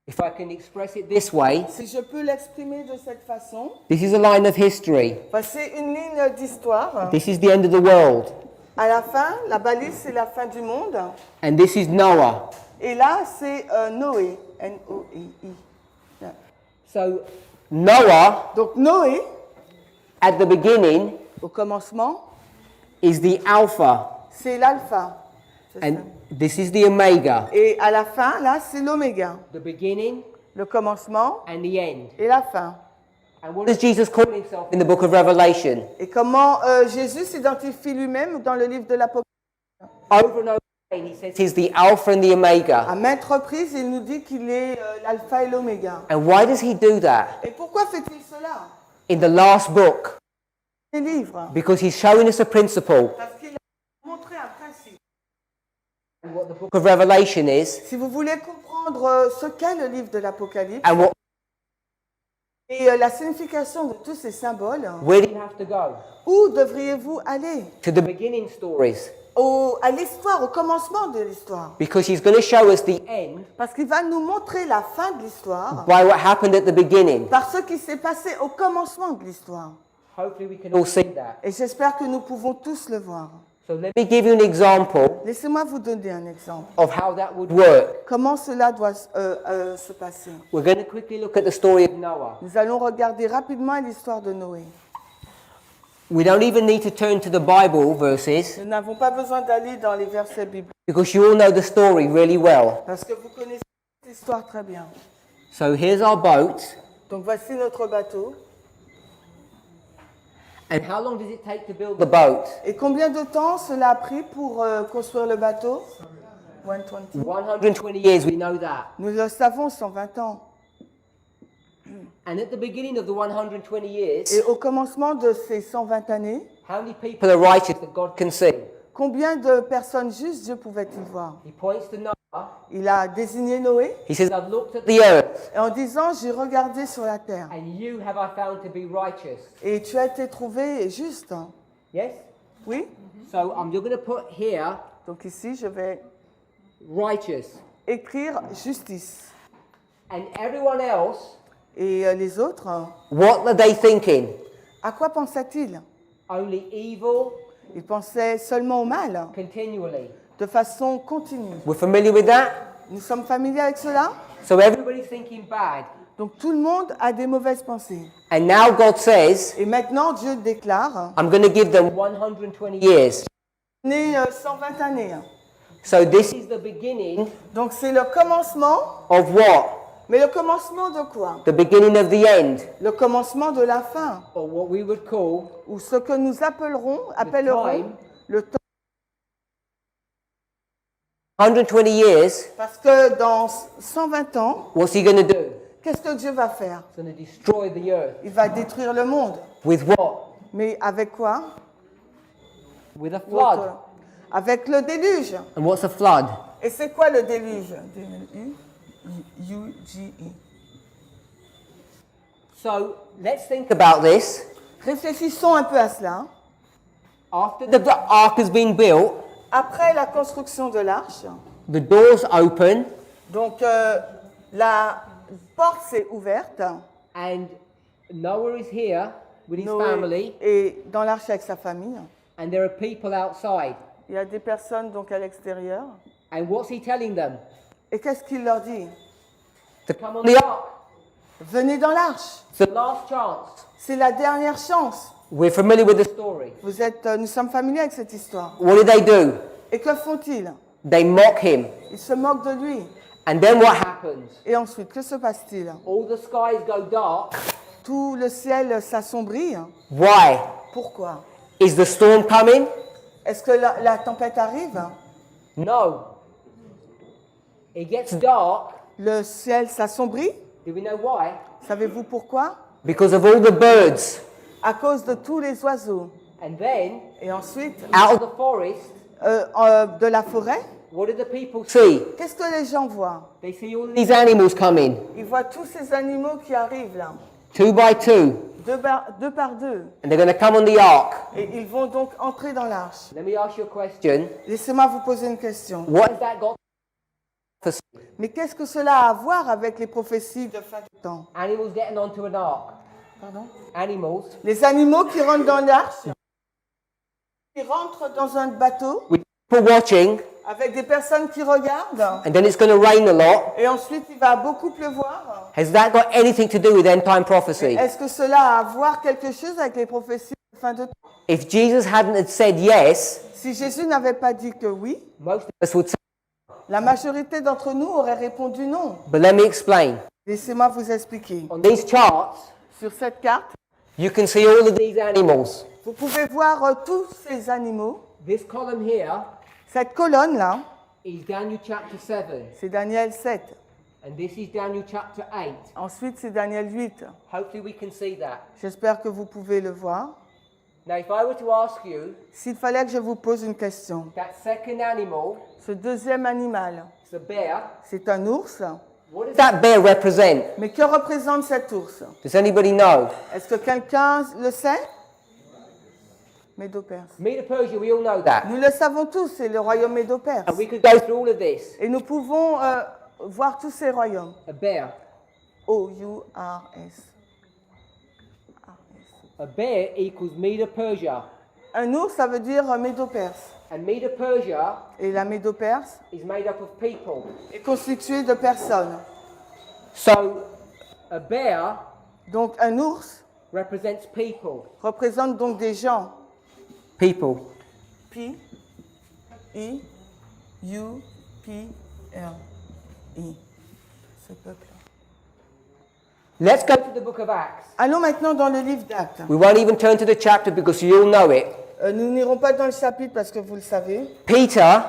if I can express it this way, si je peux l'exprimer de cette façon, this is a line of history. c'est une ligne d'histoire. This is the end of the world. À la fin, la balise, c'est la fin du monde. And this is Noah. Et là, c'est Noé. N-O-E-I. So Noah, Donc Noé, at the beginning, au commencement, is the Alpha. c'est l'alpha. C'est ça. And this is the Omega. Et à la fin, là, c'est l'oméga. The beginning Le commencement and the end. et la fin. And what does Jesus call himself in the book of Revelation? Et comment Jésus s'identifie lui-même dans le livre de l'Apocalypse. Over and over again, he says he's the Alpha and the Omega. À maintes reprises, il nous dit qu'il est l'alpha et l'oméga. And why does he do that Et pourquoi fait-il cela? in the last book? Les livres. Because he's showing us a principle. Parce qu'il a montré un principe. And what the book of Revelation is, Si vous voulez comprendre ce qu'est le livre de l'Apocalypse and what, et la signification de tous ces symboles, where do you have to go? où devriez-vous aller? To the beginning stories. À l'histoire, au commencement de l'histoire. Because he's going to show us the end Parce qu'il va nous montrer la fin de l'histoire by what happened at the beginning. par ce qui s'est passé au commencement de l'histoire. Hopefully we can all see that. Et j'espère que nous pouvons tous le voir. So let me give you an example Laissez-moi vous donner un exemple. of how that would work. Comment cela doit se passer? We're going to quickly look at the story of Noah. Nous allons regarder rapidement l'histoire de Noé. We don't even need to turn to the Bible verses Nous n'avons pas besoin d'aller dans les versets bibliques because you all know the story really well. parce que vous connaissez l'histoire très bien. So here's our boat. Donc voici notre bateau. And how long does it take to build the boat? Et combien de temps cela a pris pour construire le bateau? 120. 120 years, we know that. Nous le savons, 120 ans. And at the beginning of the 120 years, Et au commencement de ces 120 années, how many people are righteous that God can see? combien de personnes justes Dieu pouvait-il voir? He points to Noah. Il a désigné Noé He says, I've looked at the earth, et en disant, j'ai regardé sur la terre. and you have I found to be righteous. Et tu as été trouvé juste. Yes? Oui? So you're going to put here Donc ici, je vais righteous. écrire justice. And everyone else, Et les autres, what are they thinking? à quoi pensaient-ils? Only evil Ils pensaient seulement au mal, continually. de façon continue. We're familiar with that? Nous sommes familiers avec cela? So everybody's thinking bad. Donc tout le monde a des mauvaises pensées. And now God says, Et maintenant, Dieu déclare, I'm going to give them 120 years. né 120 années. So this is the beginning Donc c'est le commencement, of what? mais le commencement de quoi? The beginning of the end. Le commencement de la fin, Or what we would call ou ce que nous appellerons time. le temps. 120 years. Parce que dans 120 ans, What's he going to do? qu'est-ce que Dieu va faire? He's going to destroy the earth. Il va détruire le monde. With what? Mais avec quoi? With a flood. Avec le déluge. And what's a flood? Et c'est quoi le déluge? D-U-G-E. So let's think about this. Réfléchissons un peu à cela. After the ark has been built, Après la construction de l'arche, the doors open, donc la porte s'est ouverte and Noah is here, with his Noé family, est dans l'arche avec sa famille. and there are people outside. Il y a des personnes donc à l'extérieur. And what's he telling them? Et qu'est-ce qu'il leur dit? To come on the ark. Venez dans l'arche. It's the last chance. C'est la dernière chance. We're familiar with the story. Nous sommes familiers avec cette histoire. What did they do? Et que font-ils? They mock him. Ils se moquent de lui. And then what happens? Et ensuite, que se passe-t-il? All the skies go dark. Tout le ciel s'assombrit. Why? Pourquoi? Is the storm coming? Est-ce que la tempête arrive? No. It gets dark. Le ciel s'assombrit. Do we know why? Savez-vous pourquoi? Because of all the birds. À cause de tous les oiseaux. And then, Et ensuite, out of the forest, de la forêt, what do the people see? qu'est-ce que les gens voient? They see all these animals coming, Ils voient tous ces animaux qui arrivent là, 2 by 2, deux par deux. and they're going to come on the ark. Et ils vont donc entrer dans l'arche. Let me ask you a question. Laissez-moi vous poser une question. What has that got to do? Mais qu'est-ce que cela a à voir avec les prophéties de fin du temps? Animals getting onto an ark. Pardon? Animals Les animaux qui rentrent dans l'arche, qui rentrent dans un bateau with people watching, avec des personnes qui regardent. and then it's going to rain a lot. Et ensuite, il va beaucoup pleuvoir. Has that got anything to do with end time prophecy? Est-ce que cela a à voir quelque chose avec les prophéties de fin de temps? If Jesus hadn't had said yes, Si Jésus n'avait pas dit que oui, most of us would say, la majorité d'entre nous aurait répondu non. but let me explain. Laissez-moi vous expliquer. On these charts, Sur cette carte, you can see all of these animals. vous pouvez voir tous ces animaux. This column here Cette colonne-là, is Daniel chapter 7, c'est Daniel 7. and this is Daniel chapter 8. Ensuite, c'est Daniel 8. Hopefully we can see that. J'espère que vous pouvez le voir. Now if I were to ask you, S'il fallait que je vous pose une question, that second animal, ce deuxième animal, it's a bear, c'est un ours. what does that bear represent? Mais que représente cet ours? Does anybody know? Est-ce que quelqu'un le sait? Médo-Perse. Medo-Persia, we all know that. Nous le savons tous, c'est le royaume Médo-Perse. And we could go through all of this. Et nous pouvons voir tous ces royaumes. A bear. O-U-R-S. A bear equals Medo-Persia. Un ours, ça veut dire Médo-Perse. And Medo-Persia Et la Médo-Perse is made up of people. est constituée de personnes. So a bear Donc un ours represents people. représente donc des gens. People. P-I-U-P-L-I. Ce peuple. Let's go to the book of Acts. Allons maintenant dans le livre d'Actes. We won't even turn to the chapter because you all know it. Nous n'irons pas dans le chapitre parce que vous le savez. Peter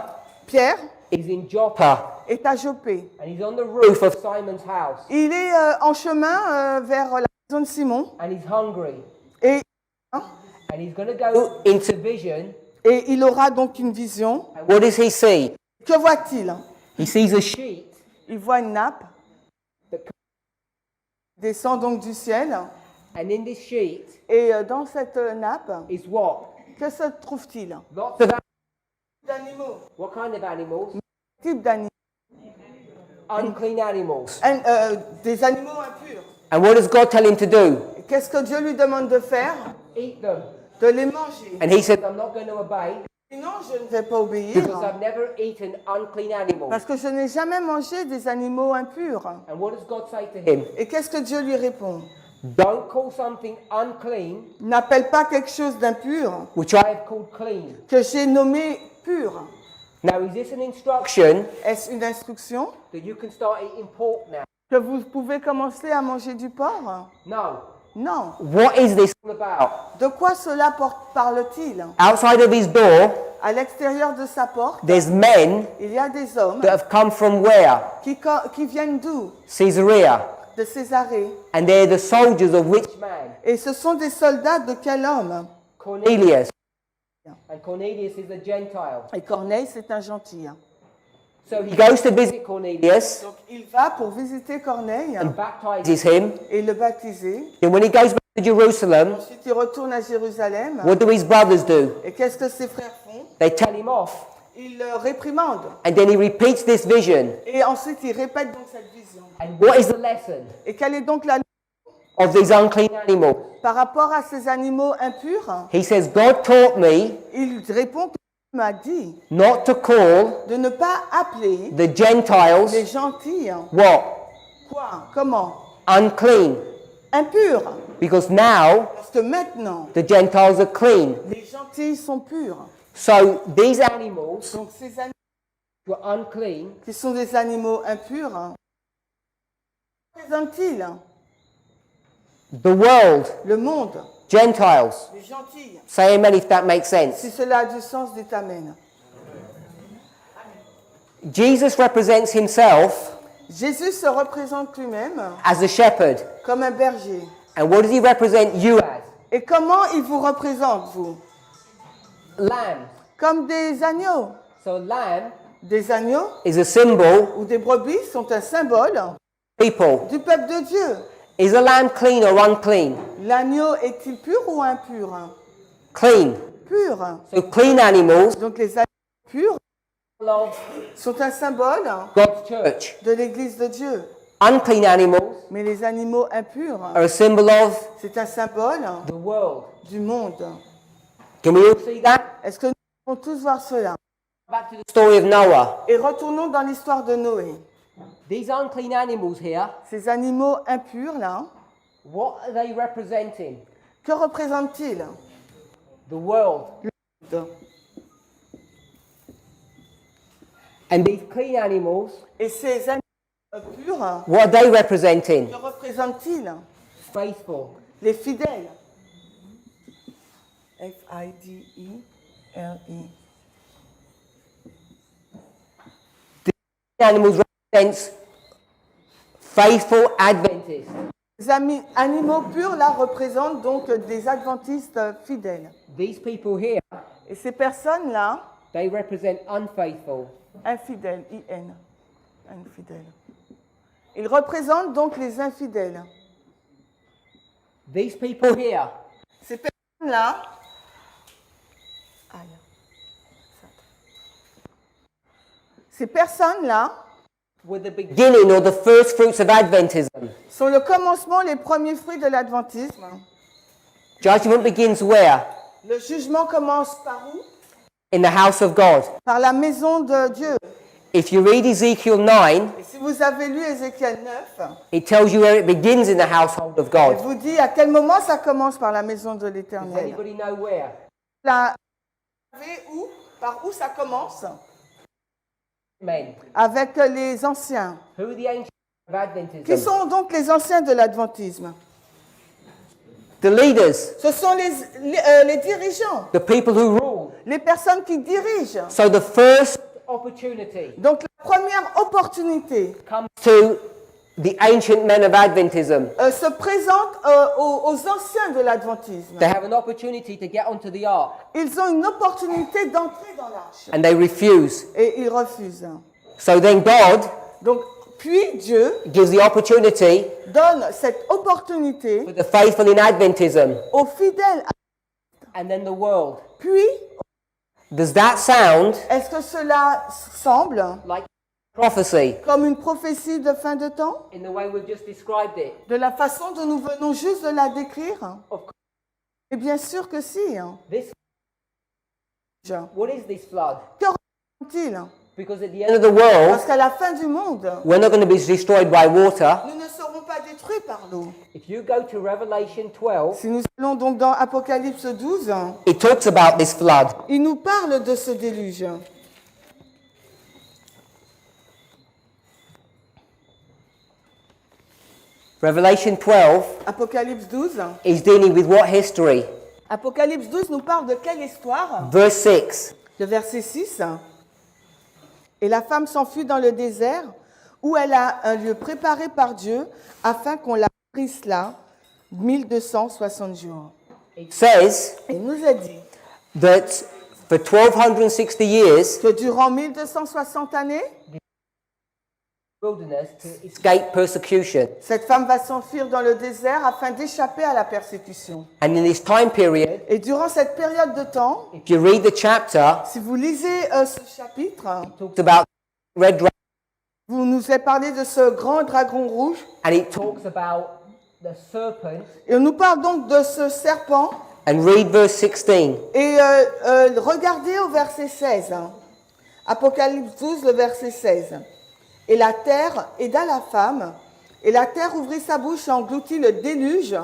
Pierre is in Joppa est à Joppé. and he's on the roof of Simon's house Il est en chemin vers la maison de Simon and he's hungry et, and he's going to go into vision. et il aura donc une vision. And what does he see? Que voit-il? He sees a sheet Il voit une nappe that descend donc du ciel and in this sheet et dans cette nappe, is what? que se trouve-t-il? Lots of D'animaux. what kind of animals? Type d'animaux. Unclean animals. Des animaux impurs. And what does God tell him to do? Et qu'est-ce que Dieu lui demande de faire? Eat them. De les manger. And he said, I'm not going to obey Sinon, je ne vais pas obéir. because I've never eaten unclean animals. Parce que je n'ai jamais mangé des animaux impurs. And what does God say to him? Et qu'est-ce que Dieu lui répond? Don't call something unclean N'appelle pas quelque chose d'impur which I have called clean. que j'ai nommé pur. Now, is this an instruction Est-ce une instruction that you can start eating pork now? que vous pouvez commencer à manger du porc? No. Non. What is this all about? De quoi cela parle-t-il? Outside of his door, À l'extérieur de sa porte, there's men il y a des hommes that have come from where? qui viennent d'où? Caesarea. De Césarée. And they're the soldiers of which man? Et ce sont des soldats de quel homme? Cornelius. And Cornelius is a Gentile. Et Corneille, c'est un gentil. So he goes to visit Cornelius Donc il va pour visiter Corneille and baptizes him. et le baptiser. Then when he goes back to Jerusalem, Ensuite, il retourne à Jérusalem. what do his brothers do? Et qu'est-ce que ses frères font? They tell him off. Ils le réprimandent. And then he repeats this vision. Et ensuite, il répète donc cette vision. And what is the lesson? Et quelle est donc la leçon? of these unclean animals. par rapport à ces animaux impurs, He says, God taught me il répond que Dieu m'a dit not to call de ne pas appeler the Gentiles les gentils, what? quoi, comment, Unclean. impurs, Because now parce que maintenant, the Gentiles are clean. les gentils sont purs. So these animals Donc ces animaux were unclean. qui sont des animaux impurs, représentent-ils The world, le monde, Gentiles. les gentils? Say amen if that makes Si sense. cela a du sens, dites Amen. Jesus represents himself Jésus se représente lui-même as a shepherd. comme un berger. And what does he represent you as? Et comment il vous représente, vous? Lamb. Comme des agneaux. So lamb Des agneaux is a symbol ou des brebis sont un symbole of people. du peuple de Dieu. Is a lamb clean or unclean? L'agneau est-il pur ou impur? Clean. Pur. So clean animals Donc les agneaux purs of sont un symbole God's church. de l'Église de Dieu. Unclean animals Mais les animaux impurs, are a symbol of c'est un symbole the world. du monde. Can we all see that? Est-ce que nous pouvons tous voir cela? Back to the story of Noah. Et retournons dans l'histoire de Noé. These unclean animals here, Ces animaux impurs, là, what are they representing? que représentent-ils? The world. And these clean animals, Et ces animaux purs, what are they representing? que représentent-ils? Faithful. Les fidèles. F-I-D-E-L-E. Animals represents faithful Adventists. Les animaux purs, là, représentent donc des adventistes fidèles. These people here, Et ces personnes-là, they represent unfaithful. infidèles, I-N, infidèles. Ils représentent donc les infidèles. These people here, Ces personnes-là, ces personnes-là were the beginning or the first fruits of Adventism. sont le commencement, les premiers fruits de l'adventisme. Judgment begins where? Le jugement commence par où? In the house of God. Par la maison de Dieu. If you read Ezekiel 9, Et si vous avez lu Ézéchiel 9, it tells you where it begins in the household of il God. vous dit à quel moment ça commence par la maison de Does l'Éternel. anybody know where? Là, vous savez où? Par où ça commence? Men. Avec les anciens. Who are the ancients of Qui Adventism? sont donc les anciens de l'adventisme? The leaders, Ce sont les dirigeants, the people who rule. les personnes qui dirigent. So the first opportunity Donc la première opportunité comes to the ancient men of Adventism. se présente aux anciens de l'adventisme. They have an opportunity to get onto the ark, Ils ont une opportunité d'entrer dans l'arche and they refuse. et ils refusent. So then God Donc puis Dieu gives the opportunity donne cette opportunité for the faithful in Adventism, aux fidèles. and then the world. Puis, Does that sound est-ce que cela semble like prophecy comme une prophétie de fin de temps? in the way we've just described it? De la façon dont nous venons juste de la décrire? Of course. Et bien sûr que si. This, what is this flood? Que représente-t-il? Because at the end of the world, Parce qu'à la fin du monde, we're not going to be destroyed by water. nous ne serons pas détruits par l'eau. If you go to Revelation 12, Si nous allons donc dans Apocalypse 12, it talks about this flood. il nous parle de ce déluge. Revelation 12 Apocalypse 12. is dealing with what history? Apocalypse 12 nous parle de quelle histoire? Verse 6. Le verset 6. Et la femme s'enfuit dans le désert où elle a un lieu préparé par Dieu afin qu'on la nourrisse là 1260 jours. It says Il nous a dit that for 1260 years, que durant 1260 années, wilderness to escape persecution. cette femme va s'enfuir dans le désert afin d'échapper à la persécution. And in this time period, Et durant cette période de temps, if you read the chapter, si vous lisez ce chapitre, it talks about red dragon, vous nous avez parlé de ce grand dragon rouge and it talks about the serpent. Et on nous parle donc de ce serpent. And read verse 16. Et regardez au verset 16. Apocalypse 12, le verset 16. Et la terre aida la femme, et la terre ouvrit sa bouche et engloutit le déluge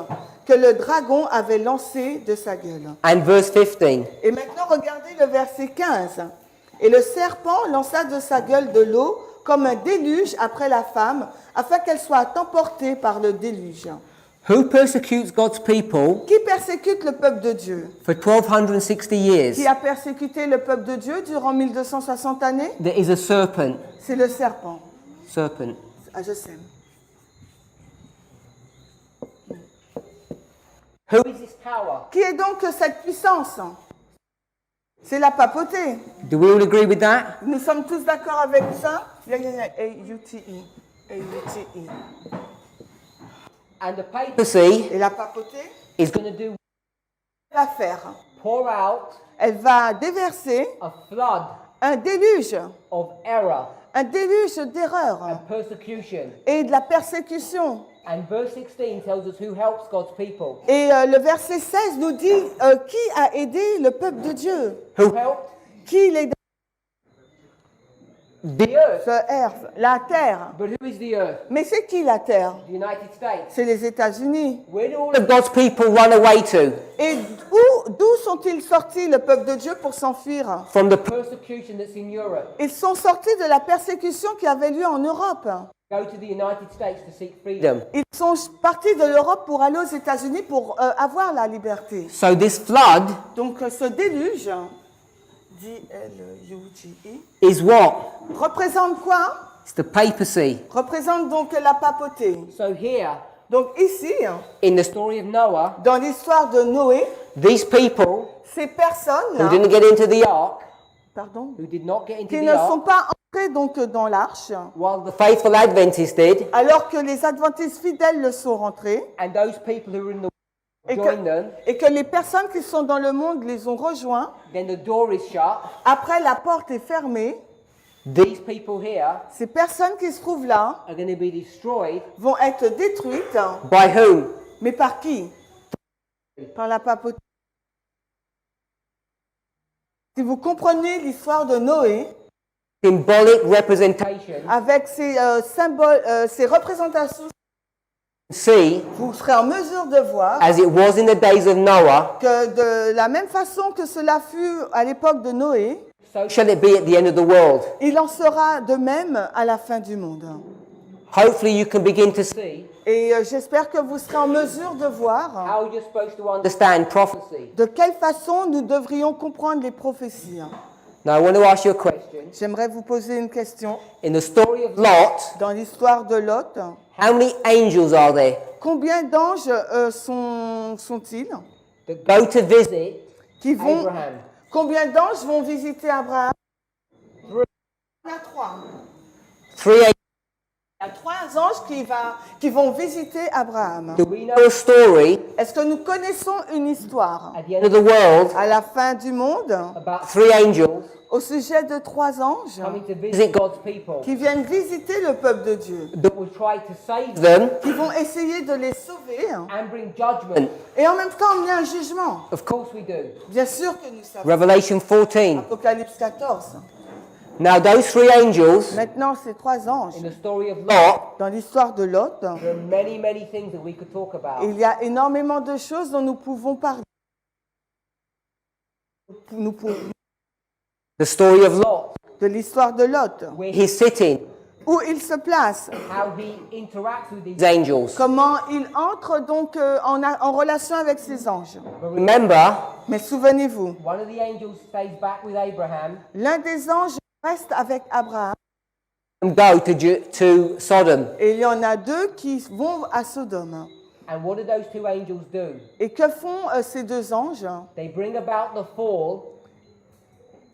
que le dragon avait lancé de sa gueule. And verse 15. Et maintenant, regardez le verset 15. Et le serpent lança de sa gueule de l'eau comme un déluge après la femme, afin qu'elle soit emportée par le déluge. Who persecutes God's people Qui persécute le peuple de Dieu? for 1260 years? Qui a persécuté le peuple de Dieu durant 1260 années? There is a serpent. C'est le serpent. Serpent. Ah, je sais. Who is this power? Qui est donc cette puissance? C'est la papauté. Do we all agree with that? Nous sommes tous d'accord avec ça? A-U-T-E. A-U-T-E. And the papacy Et la papauté, is going to do elle va faire. pour out Elle va déverser a flood un déluge d'erreur and persecution. et de la persécution. And verse 16 tells us who helps God's people. Et le verset 16 nous dit qui a aidé le peuple de Dieu. Who helped? Qui l'aide? The earth. La terre. But who is the earth? Mais c'est qui la terre? The United States. C'est les États-Unis. Where do all of God's people run away to? Et d'où sont-ils sortis, le peuple de Dieu, pour s'enfuir? From the persecution that's in Europe. Ils sont sortis de la persécution qui avait lieu en Europe. Go to the United States to seek freedom. Ils sont partis de l'Europe pour aller aux États-Unis pour avoir la liberté. So this flood Donc ce déluge, D-L-U-G-E, is what? représente quoi? It's the papacy. Représente donc la papauté. So here, Donc ici, in the story of Noah, dans l'histoire de Noé, these people ces who personnes, didn't get into the ark, pardon, who did not get into qui the ne sont ark, pas entrés donc dans l'arche, while the faithful Adventists did, alors que les adventistes fidèles le sont rentrés, and those people who were in the et joined them, que les personnes qui sont dans le monde les ont rejoints, then the door is shut. après la porte est fermée, These people here ces personnes qui se trouvent là are going to be destroyed vont être détruites, by whom? mais par qui? Par la papauté. Si vous comprenez l'histoire de Noé, Symbolic representation. avec ces symboles, ces représentations, See, vous serez en mesure de voir as it was in the days of Noah, que de la même façon que cela fut à l'époque de Noé, so shall it be at the end of the world. il en sera de même à la fin du monde. Hopefully you can begin to see Et j'espère que vous serez en mesure de voir how you're supposed to understand prophecy. de quelle façon nous devrions comprendre les prophéties. Now I want to ask you a question. J'aimerais vous poser une question. In the story of Lot, Dans l'histoire de Lot, how many angels are there combien d'anges sont-ils that go to visit qui vont, Abraham? combien d'anges vont visiter Abraham? Il y en a trois. 3 angels. Il y a trois anges qui vont visiter Abraham. Do we know a story Est-ce que nous connaissons une histoire at the end of the world à la fin du monde about 3 angels au sujet de trois anges coming to visit God's people qui viennent visiter le peuple de Dieu, that will try to save them qui vont essayer de les sauver and bring judgment? et en même temps emmener un jugement? Of course we do. Bien sûr que nous savons. Revelation 14. Apocalypse 14. Now those 3 angels Maintenant, ces trois anges, in the story of Lot, dans l'histoire de Lot, there are many, many things that we could talk about. il y a énormément de choses dont nous pouvons parler. Nous pouvons- The story of Lot, de l'histoire de Lot, where he's sitting, où il se place, how he interacts with these angels. comment il entre donc en relation avec ces anges. But remember, Mais souvenez-vous, one of the angels stays back with Abraham l'un des anges reste avec Abraham and go to Sodom. et il y en a deux qui vont à Sodome. And what do those 2 angels do? Et que font ces deux anges? They bring about the fall.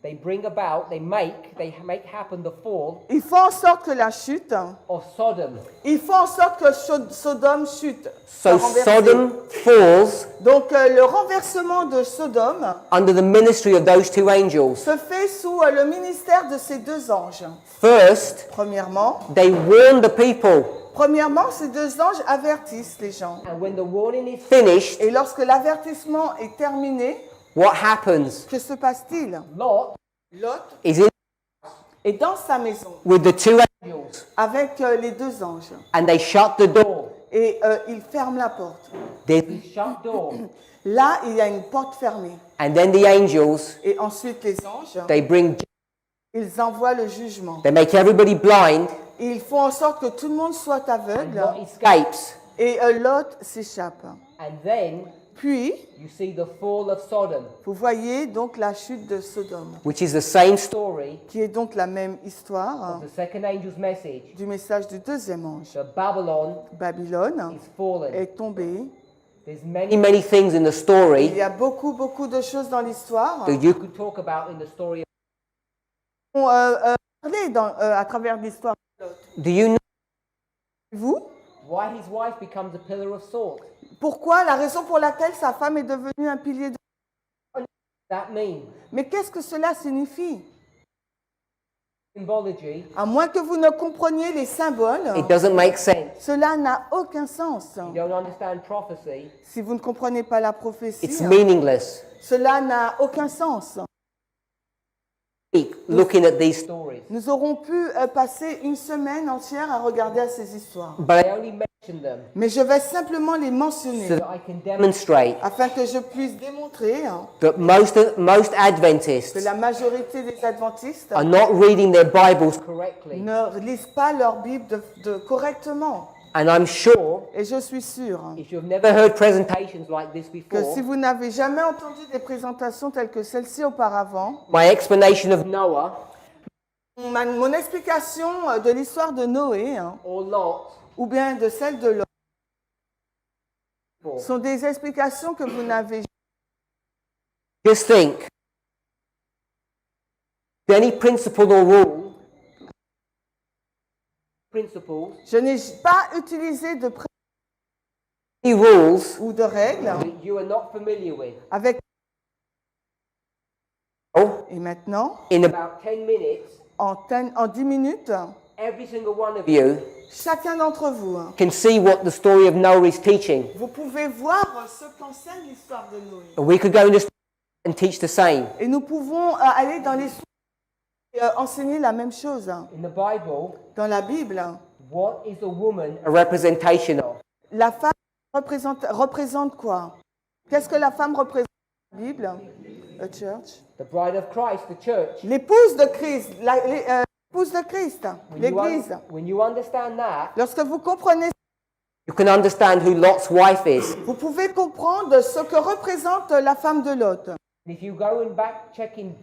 They make happen the fall Ils font en sorte que la chute, of Sodom. ils font en sorte que Sodome chute. So soit renversée. Sodom falls Donc le renversement de Sodome under the ministry of those 2 angels. se fait sous le ministère de ces deux anges. First, Premièrement, they warn the people Premièrement, ces deux anges avertissent les gens. And when the warning is finished, Et lorsque l'avertissement est terminé, what happens? que se passe-t-il? Lot Lot is in est dans sa maison with the two angels, avec les deux anges. and they shut the door. Et il ferme la porte. There's a shut door. Là, il y a une porte fermée. And then the angels, Et ensuite, les anges, they bring, ils envoient le jugement. they make everybody blind, Et ils font en sorte que tout le monde soit and aveugle. Lot escapes. Et Lot s'échappe. And then Puis, you see the fall of Sodom, vous voyez donc la chute de Sodome, which is the same story qui est donc la même histoire of the second angel's message. du message du deuxième ange. So Babylon Babylone is fallen. est tombée. There's many things in the Il story y a beaucoup de choses dans l'histoire. that you could talk about in the story. On parler à travers l'histoire. Do you know Vous, why his wife becomes a pillar of salt? pourquoi la raison pour laquelle sa femme est devenue un pilier de... That mean Mais qu'est-ce que cela signifie? symbology. À moins que vous ne compreniez les symboles, It doesn't make sense. cela n'a aucun sens. You don't understand prophecy. Si vous ne comprenez pas la prophétie, It's meaningless. cela n'a aucun sens. Looking at these stories, Nous aurons pu passer une semaine entière à regarder à ces histoires. but I only mention them Mais je vais simplement les mentionner so that I can demonstrate afin que je puisse démontrer that most Adventists que la majorité des adventistes are not reading their Bibles correctly. ne lisent pas leur Bible correctement. And I'm sure Et je suis sûre if you've never heard presentations like this que si before, vous n'avez jamais entendu des présentations telles que celle-ci auparavant, my explanation of Noah mon explication de l'histoire de Noé or Lot ou bien de celle de Lot sont des explications que vous n'avez jamais. just think any principle or rule principles Je n'ai pas utilisé de any rules ou de règles that you are not familiar with. avec. Oh, Et maintenant, in about 10 minutes, en 10 minutes, every single one of you chacun d'entre vous, can see what the story of Noah is teaching. vous pouvez voir ce qu'enseigne l'histoire de Noé. And we could go in this and teach the same. Et nous pouvons aller dans les et enseigner la même chose. In the Bible, Dans la Bible, what is a woman a representation of? la femme représente quoi? Qu'est-ce que la femme représente dans la Bible? A church. The bride of Christ, the church. L'épouse de Christ, l'épouse de Christ, l'Église. When you understand that, Lorsque vous comprenez, you can understand who Lot's wife is. vous pouvez comprendre ce que représente la femme de Lot. And if you go and back checking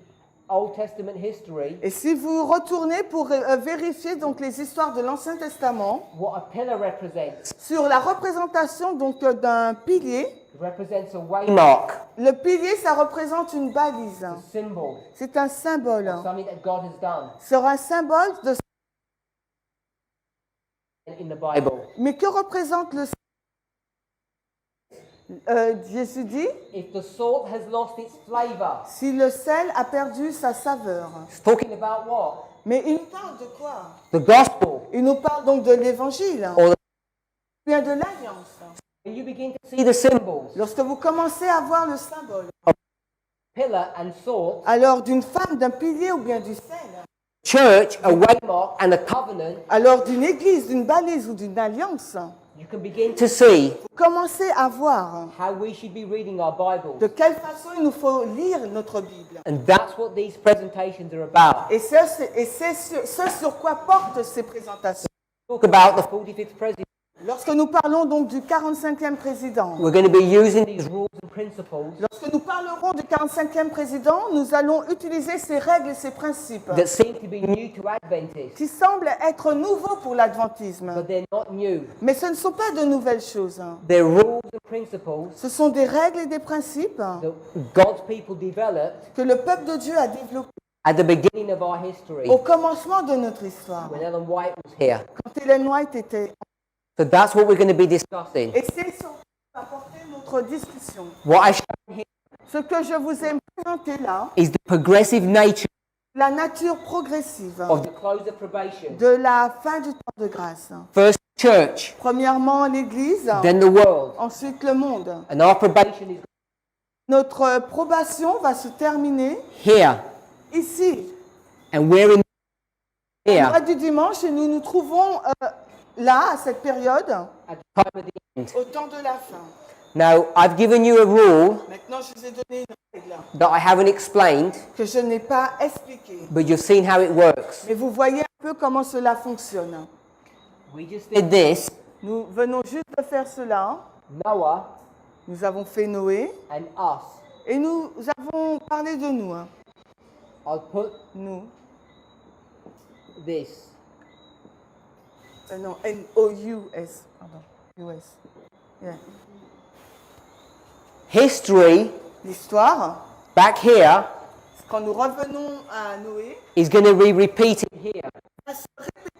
Old Testament history, Et si vous retournez pour vérifier donc les histoires de l'Ancien Testament what a pillar represents, sur la représentation donc d'un pilier, it represents a waymark, le pilier ça représente une balise. a symbol, C'est un symbole. something that God has done C'est un symbole de. in the Bible. Mais que représente le Jésus dit, If the salt has lost its flavor, si le sel a perdu sa saveur. it's talking about what? Mais il nous parle de quoi? The gospel. Il nous parle donc de l'évangile, Or bien de l'alliance. when you begin to see the symbols, Lorsque vous commencez à voir le symbole, pillar and salt, alors d'une femme, d'un pilier ou bien du sel, church, a waymark, and a covenant, alors d'une église, d'une balise ou d'une alliance, you can begin to see vous commencez à voir how we should be reading our Bible. de quelle façon il nous faut lire notre Bible. And that's what these presentations are about. Et c'est ce sur quoi portent ces présentations. Talk about the 45th president. Lorsque nous parlons donc du 45e président, We're going to be using these rules and principles lorsque nous parlerons du 45e président, nous allons utiliser ces règles et ces principes that seem to be new to Adventists, qui semblent être nouveaux pour l'adventisme. but they're not new. Mais ce ne sont pas de nouvelles choses. They're rules and principles Ce sont des règles et des principes that God's people developed que le peuple de Dieu a développés at the beginning of our history au commencement de notre histoire, when Ellen White was here. quand Ellen White était. So that's what we're going to be discussing. Et c'est sur quoi va porter notre discussion. What I've shown here Ce que je vous ai présenté là, is the progressive nature la nature progressive of the close of probation. de la fin du temps de grâce. First church, Premièrement, l'Église, then the world. ensuite le monde. And our probation is Notre probation va se terminer here. ici, And we're in le here mois du dimanche, et nous nous trouvons là, à cette période, at the time of the end. au temps de la fin. Now, I've given you a rule Maintenant, je vous ai donné une règle that I haven't explained, que je n'ai pas expliquée. but you've seen how it works. Mais vous voyez un peu comment cela fonctionne. We just did this. Nous venons juste de faire cela. Noah Nous avons fait Noé and us. et nous avons parlé de nous. I'll put Nous. this. Non, N-O-U-S. Pardon. U-S. Yeah. History L'histoire, back here quand nous revenons à Noé, is going to be repeated here.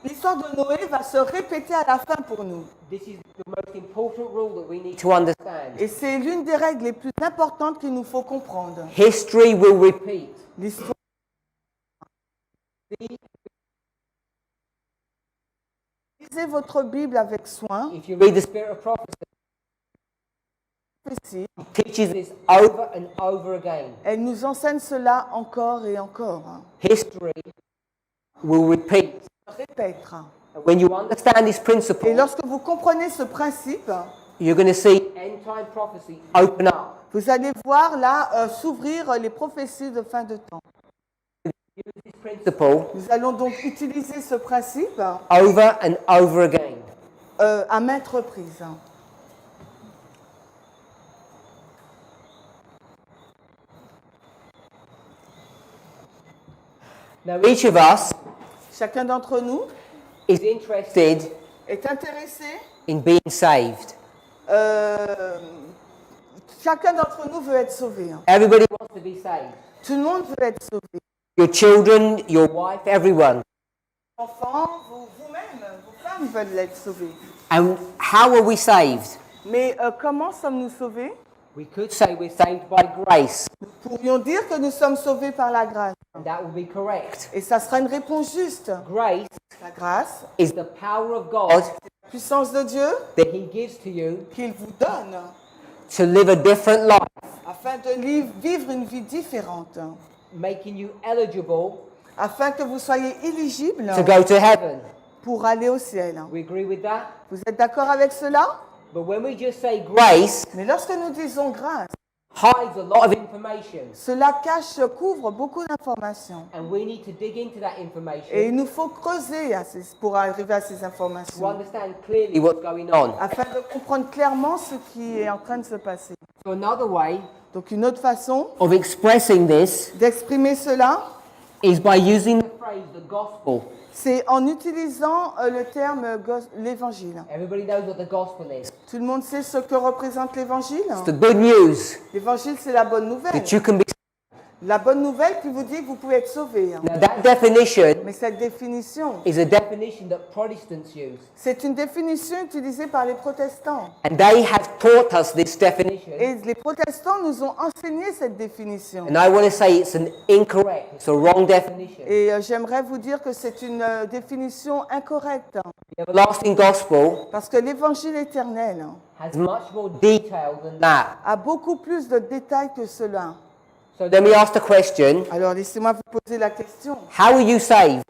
l'histoire de Noé va se répéter à la fin pour nous. This is the most important rule that we need to understand. Et c'est l'une des règles les plus importantes qu'il nous faut comprendre. History will repeat. L'histoire. Lisez votre Bible avec soin. If you read the Spirit of Prophecy, Ici, it teaches this over and over again. elle nous enseigne cela encore et encore. History will repeat. Répète. When you understand this Et principle, lorsque vous comprenez ce principe, you're going to see end-time prophecy open up. vous allez voir là s'ouvrir les prophéties de fin de temps. Use this principle Nous allons donc utiliser ce principe over and over again. à maintes reprises. Now, each of us Chacun d'entre nous is interested est intéressé. in being saved. Chacun d'entre nous veut être sauvé. Everybody wants to be saved. Tout le monde veut être sauvé. Your children, your wife, everyone. Enfants, vous-même, vos femmes veulent être sauvées. And how are we saved? Mais comment sommes-nous sauvés? We could say we're saved by grace, Nous pourrions dire que nous sommes sauvés par la grâce. and that would be correct. Et ça sera une réponse juste. Grace La grâce, is the power of God la puissance de Dieu that He gives to you qu'il vous donne to live a different life, afin de vivre une vie différente, making you eligible afin que vous soyez éligibles to go to heaven. pour aller au ciel. We agree with that? Vous êtes d'accord avec cela? But when we just say grace, Mais lorsque nous disons grâce, hides a lot of information, cela couvre beaucoup d'informations. and we need to dig into that Et information il nous faut creuser pour arriver à ces to informations, understand clearly what's going on. afin de comprendre clairement ce qui est en train de se passer. So another way Donc une autre façon of expressing this d'exprimer cela, is by using the phrase the gospel. c'est en utilisant le terme l'évangile. Everybody knows what the gospel is. Tout le monde sait ce que représente l'évangile? It's the good news L'évangile, c'est la bonne nouvelle. that you can be. La bonne nouvelle qui vous dit que vous pouvez être sauvé. Now that definition Mais cette définition, is a definition that Protestants use, c'est une définition utilisée par les protestants. and they have taught us this definition. Et les protestants nous ont enseigné cette définition. And I want to say it's an incorrect, it's a wrong definition. Et j'aimerais vous dire que c'est une définition incorrecte. The everlasting gospel Parce que l'évangile éternel has much more detail than that. a beaucoup plus de détails que cela. So then we ask the question, Alors laissez-moi vous poser la question. how are you saved?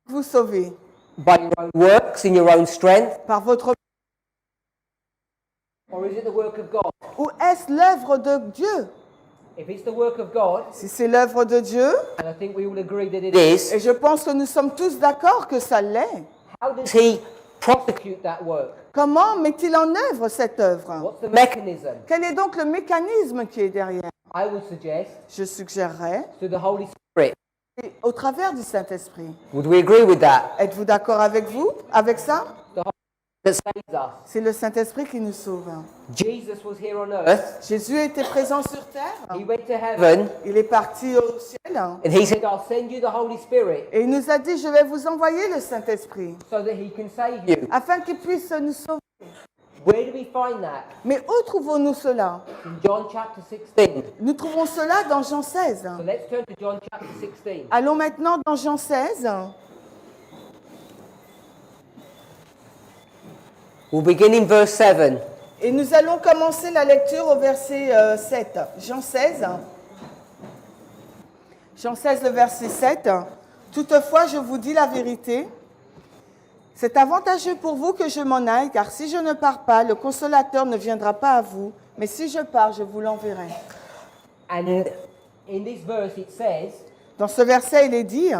Vous sauvez By your own works, in your own strength? par votre... Or is it the work of God? Ou est-ce l'œuvre de Dieu? If it's the work of God, Si c'est l'œuvre de Dieu, and I think we all agree that it is, et je pense que nous sommes tous d'accord que ça l'est, how does He prosecute that work? comment met-il en œuvre cette œuvre? What's the mechanism? Quel est donc le mécanisme qui est derrière? I would suggest Je suggérerais, through the Holy Spirit. et au travers du Saint-Esprit. Would we agree with that? Êtes-vous d'accord avec ça? That saves us. C'est le Saint-Esprit qui nous sauve. Jesus was here on earth. Jésus était présent sur terre. He went to heaven, Il est parti au ciel. and He said, I'll send you the Holy Spirit Et il nous a dit, je vais vous envoyer le Saint-Esprit, so that He can save you. afin qu'il puisse nous sauver. Where do we find that? Mais où trouvons-nous cela? In John chapter 16. Nous trouvons cela dans Jean 16. So let's turn to John chapter 16. Allons maintenant dans Jean 16. We'll begin in verse 7. Et nous allons commencer la lecture au verset 7. Jean 16. Jean 16, le verset 7. Toutefois, je vous dis la vérité. C'est avantageux pour vous que je m'en aille, car si je ne pars pas, le Consolateur ne viendra pas à vous. Mais si je pars, je vous l'enverrai. And in this verse it says Dans ce verset, il est dit,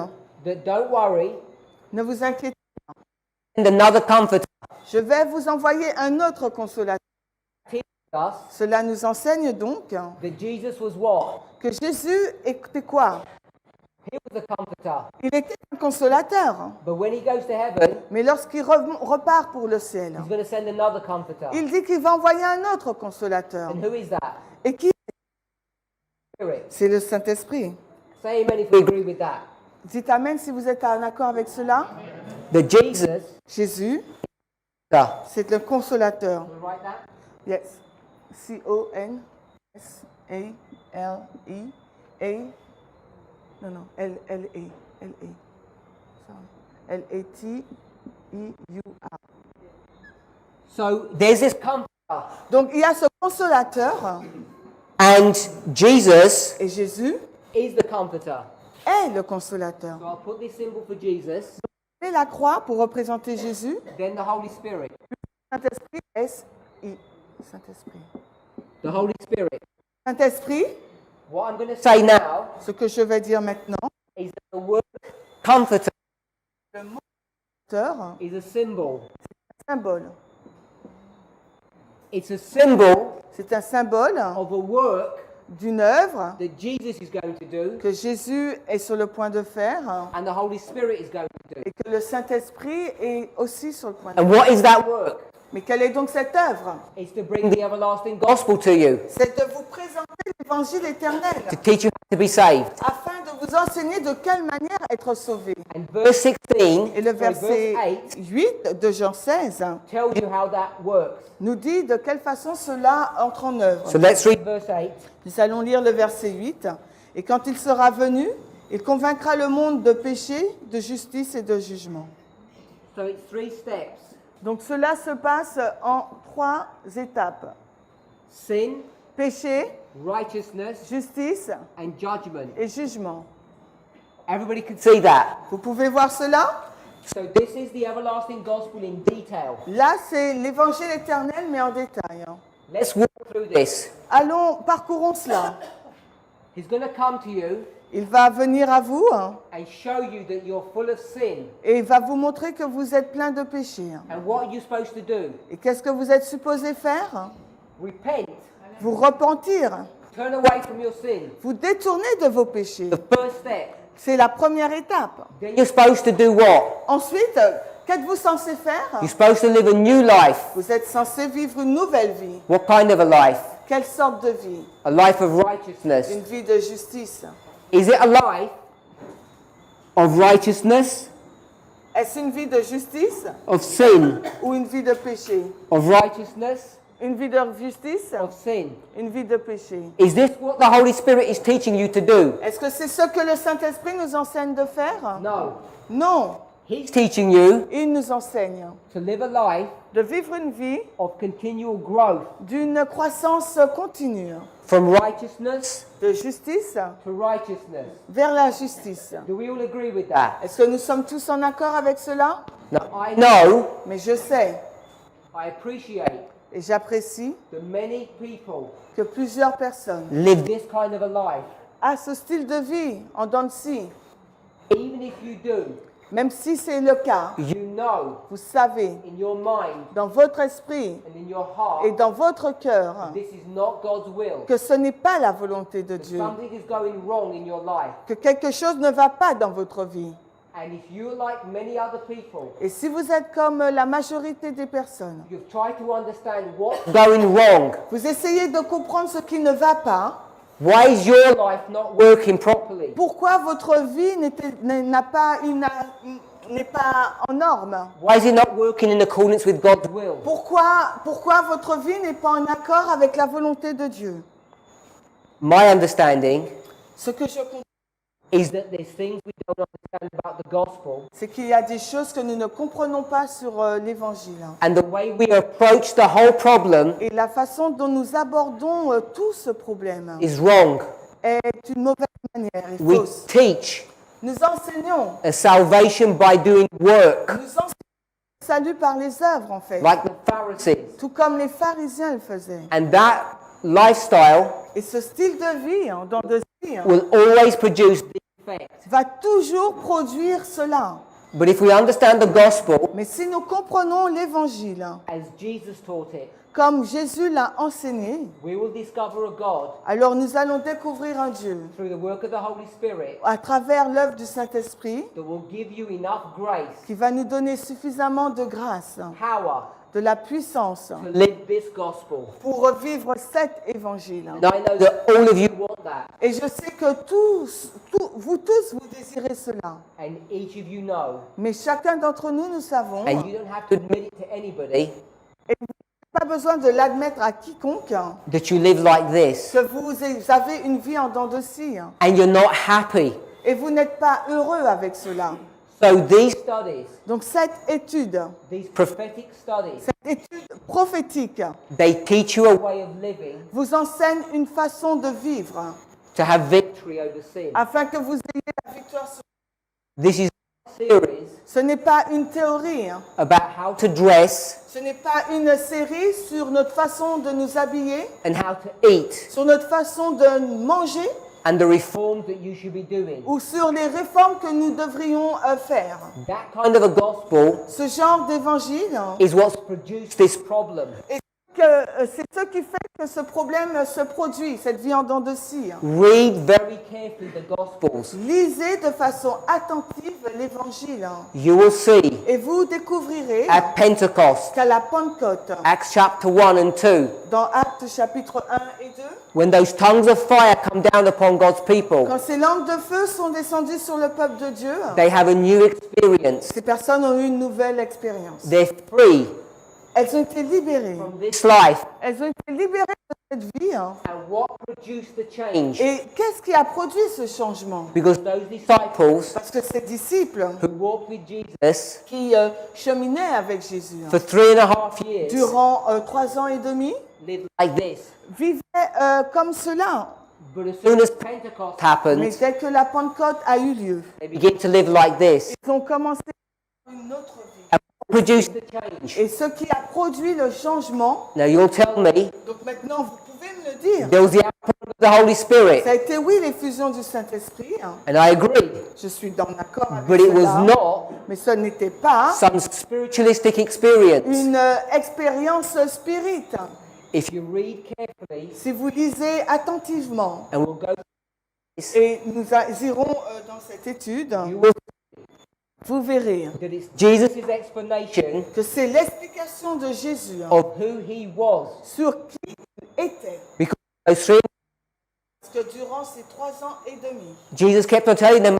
that don't worry, ne vous inquiétez and another comforter pas, je vais vous envoyer un autre consolateur. teaches us Cela nous enseigne donc that Jesus was what? que Jésus était quoi? He was the comforter. Il était un consolateur. But when he goes to heaven, Mais lorsqu'il repart pour le ciel, he's going to send another comforter. il dit qu'il va envoyer un autre consolateur. And who is that? Et qui? Spirit. C'est le Saint-Esprit. Say amen if we agree with that. Dites Amen si vous êtes en accord avec cela. That Jesus, Jésus, Ah, c'est le consolateur. can we write that? Yes. C-O-N-S-A-L-I. A. Non. L-A. Sorry. L-A-T-E-U-R. So there's this comforter, Donc, il y a ce consolateur and Jesus et Jésus is the comforter. est le consolateur. So I'll put this symbol for Jesus, Et la croix pour représenter Jésus. then the Holy Spirit. Saint-Esprit, S-I. Saint-Esprit. The Holy Spirit. Saint-Esprit, What I'm going to say now ce que je vais dire maintenant, is that the word comforter le mot is a symbol. symbole. It's a symbol C'est un symbole of a work d'une œuvre that Jesus is going to do que Jésus est sur le point de faire and the Holy Spirit is going to do. et que le Saint-Esprit est aussi sur le point de And faire. what is that work? Mais quelle est donc cette œuvre? It's to bring the everlasting gospel to you, C'est de vous présenter l'évangile éternel to teach you how to be saved. afin de vous enseigner de quelle manière être sauvé. And verse 16, Et le verse verset 8 8 de Jean 16 tells you how that works. nous dit de quelle façon cela entre en œuvre. So let's read verse 8. Nous allons lire le verset 8. Et quand il sera venu, il convaincra le monde de péché, de justice et de jugement. So it's 3 steps. Donc cela se passe en 3 étapes. Sin, Péché, righteousness, justice and judgment. et jugement. Everybody can see that. Vous pouvez voir cela? So this is the everlasting gospel in detail. Là, c'est l'évangile éternel, mais en détail. Let's walk through this. Allons, parcourons cela. He's going to come to you Il va venir à vous and show you that you're full of sin. et il va vous montrer que vous êtes plein de péchés. And what are you supposed to do? Et qu'est-ce que vous êtes supposé faire? Repent. Vous repentir. Turn away from your sin. Vous détourner de vos péchés. The first step. C'est la première étape. Then you're supposed to do what? Ensuite, qu'êtes-vous censé faire? You're supposed to live a new life. Vous êtes censé vivre une nouvelle vie. What kind of a life? Quelle sorte de vie? A life of righteousness. Une vie de justice. Is it a life of righteousness, Est-ce une vie de justice of sin, ou une vie de péché? of righteousness, Une vie de justice? of sin? Une vie de péché. Is this what the Holy Spirit is teaching you to do? Est-ce que c'est ce que le Saint-Esprit nous enseigne de faire? No. Non. He's teaching you Il nous enseigne to live a life de vivre une vie of continual growth d'une croissance continue, from righteousness de justice to righteousness. vers la justice. Do we all agree with that? Est-ce que nous sommes tous en accord avec cela? Now, I know, Mais je sais I appreciate et j'apprécie that many people que plusieurs personnes live this kind of a life. ont ce style de vie en dents de scie. Even if you do, Même si c'est le cas, you know vous savez, in your mind dans votre esprit and in your heart et dans votre cœur, this is not God's will. que ce n'est pas la volonté de That Dieu, something is going wrong in your life. que quelque chose ne va pas dans votre vie. And if you're like many other people, Et si vous êtes comme la majorité des personnes, you've tried to understand what's going wrong. vous essayez de comprendre ce qui ne va pas, Why is your life not working properly? pourquoi votre vie n'est pas en norme, Why is it not working in accordance with God's will? pourquoi votre vie n'est pas en accord avec la volonté de Dieu. My understanding Ce que je comprends, is that there's things we don't understand about the gospel, c'est qu'il y a des choses que nous ne comprenons pas sur l'Évangile. and the way we approach the whole problem Et la façon dont nous abordons tout ce problème is wrong. est une mauvaise manière et We fausse. teach Nous enseignons, a salvation by doing work, nous enseignons le salut par les œuvres en fait, like the Pharisees. tout comme les pharisiens le faisaient. And that lifestyle Et ce style de vie, dans de vie, will always produce the effect. va toujours produire cela. But if we understand the gospel Mais si nous comprenons l'Évangile as Jesus taught it, comme Jésus l'a enseigné, we will discover a God alors nous allons découvrir un Dieu through the work of the Holy Spirit à travers l'œuvre du Saint-Esprit that will give you enough grace, qui va nous donner suffisamment de grâce, power de la puissance to live this gospel. pour vivre cet Évangile. And I know that all of you want that, Et je sais que vous tous, vous désirez cela. and each of you know, Mais chacun d'entre nous, nous savons, and you don't have to admit it to anybody, pas besoin de l'admettre à quiconque, that you live like this, que vous avez une vie en dents de scie and you're not happy. et vous n'êtes pas heureux avec cela. So these studies, Donc cette étude cette étude prophétique they teach you a way of living vous enseigne une façon de vivre to have victory over sin. afin que vous ayez la victoire sur... This is a series Ce n'est pas une théorie, about how to dress ce n'est pas une série sur notre façon de nous habiller, and how to eat sur notre façon de manger and the reforms that you should be doing. ou sur les réformes que nous devrions faire. That kind of a gospel Ce genre d'évangile, is what's produced this problem. c'est ce qui fait que ce problème se produit, cette vie en dents de scie. Read very carefully the gospels. Lisez de façon attentive l'évangile You will see et vous découvrirez at Pentecost, qu'à la Pentecôte, Acts chapter 1 and 2, dans Actes chapitre 1 et 2, when those tongues of fire come down upon God's people, quand ces langues de feu sont descendues sur le peuple de Dieu, they have a new experience. ces personnes ont eu une nouvelle expérience. They're free Elles ont été libérées. from this life. Elles ont été libérées de cette vie. And what produced the change? Et qu'est-ce qui a produit ce changement? Because those disciples Parce que ces disciples who walked with Jesus qui cheminaient avec Jésus for 3.5 years durant 3 ans et demi lived like this. vivaient comme cela. But as soon as Pentecost Mais happened, dès que la Pentecôte a eu lieu, they began to live like this. ils ont commencé une autre vie. And what produced the change? Et ce qui a produit le changement, Now you'll tell me donc maintenant vous pouvez me le dire, there was the outpouring of the Holy Spirit. ça a été oui l'effusion du Saint-Esprit, And I agree. je suis dans l'accord But avec it was cela, not mais ce n'était pas some spiritualistic experience. une expérience spirite. If you read carefully, Si vous lisez attentivement, and we'll go through this, et nous irons dans cette étude, you will vous verrez see that it's Jesus' explanation que c'est l'explication de Jésus of who he was. sur qui il était. Because those 3 Parce que durant ces 3 ans et demi, Jesus kept on telling them,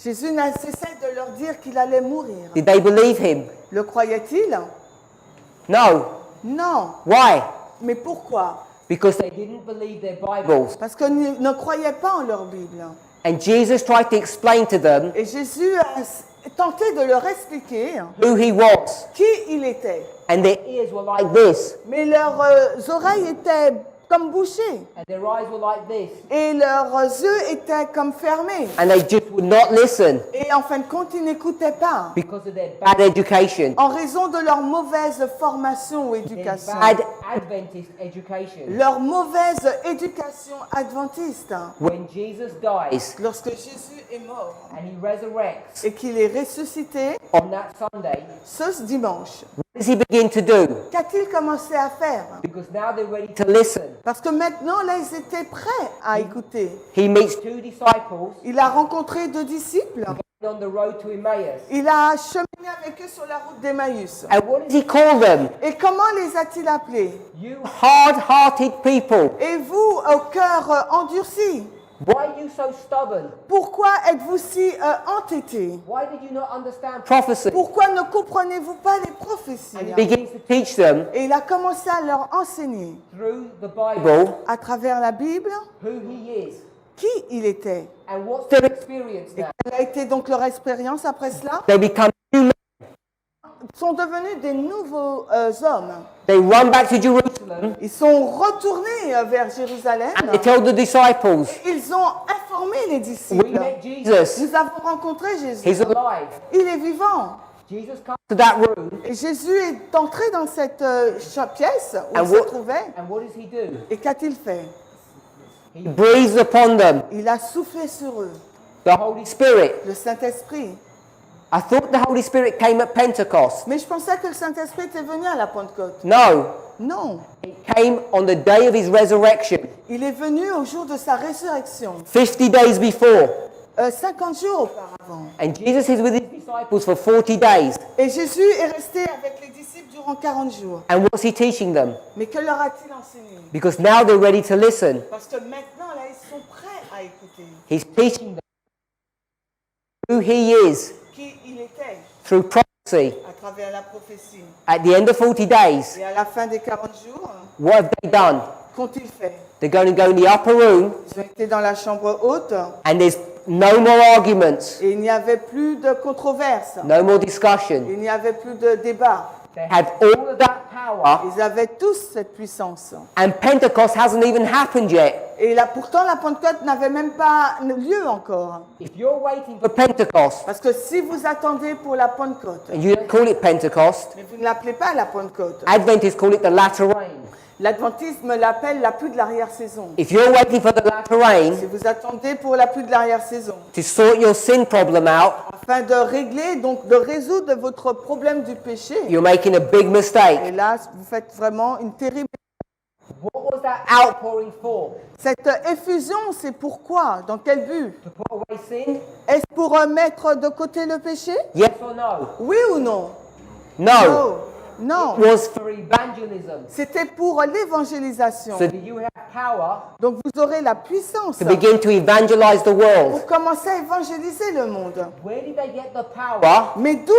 Jésus n'a cessé de leur dire qu'il allait mourir. did they believe him? Le croyaient-ils? No. Non. Why? Mais pourquoi? Because they didn't believe their Bibles. Parce qu'ils ne croyaient pas en leur Bible. And Jesus tried to explain to them Et Jésus a tenté de leur expliquer who he was. qui il était. And their ears were like this. Mais leurs oreilles étaient comme bouchées. And their eyes were like this. Et leurs yeux étaient comme fermés. And they just would not listen Et en fin de compte, ils n'écoutaient pas. because of their bad education. En raison de leur mauvaise formation ou Their éducation. bad Adventist education. Leur mauvaise éducation adventiste. When Jesus dies Lorsque Jésus est mort and he resurrects et qu'il est ressuscité on that Sunday, ce dimanche, what does he begin to do? qu'a-t-il commencé à faire? Because now they're ready to listen. Parce que maintenant, là, ils étaient prêts à écouter. He meets 2 disciples Il a rencontré 2 disciples. on the road to Emmaus. Il a cheminé avec eux sur la route d'Emmaüs. And what does he call them? Et comment les a-t-il appelés? You hard-hearted people. Et vous, au cœur endurci, Why are you so stubborn? pourquoi êtes-vous si entêtés? Why did you not understand prophecy? Pourquoi ne comprenez-vous pas les prophéties? And he begins to teach them Et il a commencé à leur enseigner through the Bible à travers la Bible who he is, qui il était. And what's their experience Et now? quelle a été donc leur expérience après cela? They become new men. Ils sont devenus des nouveaux hommes. They run back to Jerusalem Ils sont retournés vers Jérusalem. and they tell the disciples, Ils ont informé les we disciples. met Jesus. Nous avons rencontré Jésus. He's alive. Il est vivant. Jesus comes to that room, Et Jésus est entré dans cette pièce où And il se what- trouvait. and what does he do? Et qu'a-t-il fait? He breathes upon them Il a soufflé sur eux, the Holy Spirit. le Saint-Esprit. I thought the Holy Spirit came at Pentecost. Mais je pensais que le Saint-Esprit était venu à la Pentecôte. No, Non, it came on the day of his resurrection, il est venu au jour de sa résurrection, 50 days before. 50 jours auparavant. And Jesus is with his disciples for 40 days. Et Jésus est resté avec les disciples durant 40 jours. And what's he teaching them? Mais que leur a-t-il enseigné? Because now they're ready to listen. Parce que maintenant, là, ils sont prêts à écouter He's teaching them who he is qui il était through prophecy. à travers la prophétie. At the end of 40 days, Et à la fin des 40 jours, what have they done? qu'ont-ils fait? They're going to go in the upper room Ils ont été dans la chambre haute and there's no more arguments, et il n'y avait plus de controverse. no more discussion. Il n'y avait plus de débat. They have all of that power Ils avaient tous cette puissance. and Pentecost hasn't even happened yet. Et là, pourtant, la Pentecôte n'avait même pas lieu encore. If you're waiting for Pentecost Parce que si vous attendez pour la Pentecôte, and you don't call it Pentecost, mais vous ne l'appelez pas la Pentecôte, Adventists call it the latter rain. l'adventisme l'appelle la pluie de l'arrière-saison. If you're waiting for the latter rain Si vous attendez pour la pluie de l'arrière-saison, to sort your sin problem out, afin de régler, donc de résoudre votre problème du péché, you're making a big mistake. et là, vous faites vraiment une terrible... What was that outpouring for? Cette effusion, c'est pourquoi? Dans quel but? To put away sin? Est-ce pour mettre de côté le péché? Yes or no? Oui ou non? No. Non. It was for evangelism. C'était pour l'évangélisation. So that you have power Donc vous aurez la puissance to begin to evangelize the world. pour commencer à évangéliser le monde. Where did they get the power? Mais d'où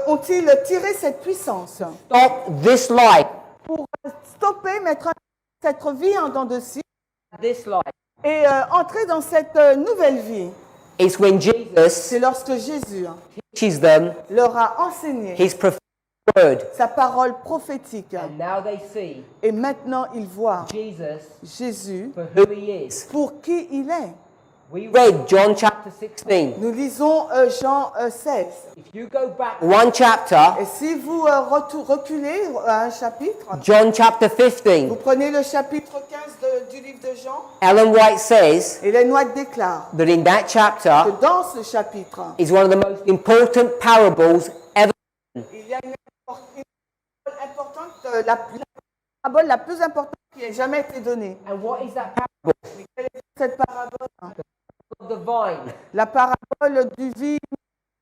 ont-ils tiré cette puissance? Stop this life. Pour stopper, mettre cette vie en dents de scie This life. et entrer dans cette nouvelle vie. It's when Jesus C'est lorsque Jésus teaches them leur a enseigné his prophetic word. sa parole prophétique. And now they see Et maintenant ils voient Jesus Jésus for who he is. pour qui il est. We read John chapter 16. Nous lisons Jean 16. If you go back one chapter, Et si vous reculez à un chapitre, John chapter vous 15, prenez le chapitre 15 du livre de Jean, Ellen White says et les White déclare that in that que chapter dans ce chapitre, is one of the most important parables ever. il y a une parole importante, la parabole la plus importante qui ait jamais été donnée. And what is that parable? Mais quelle est cette parabole? Of the vine. La parabole du vide.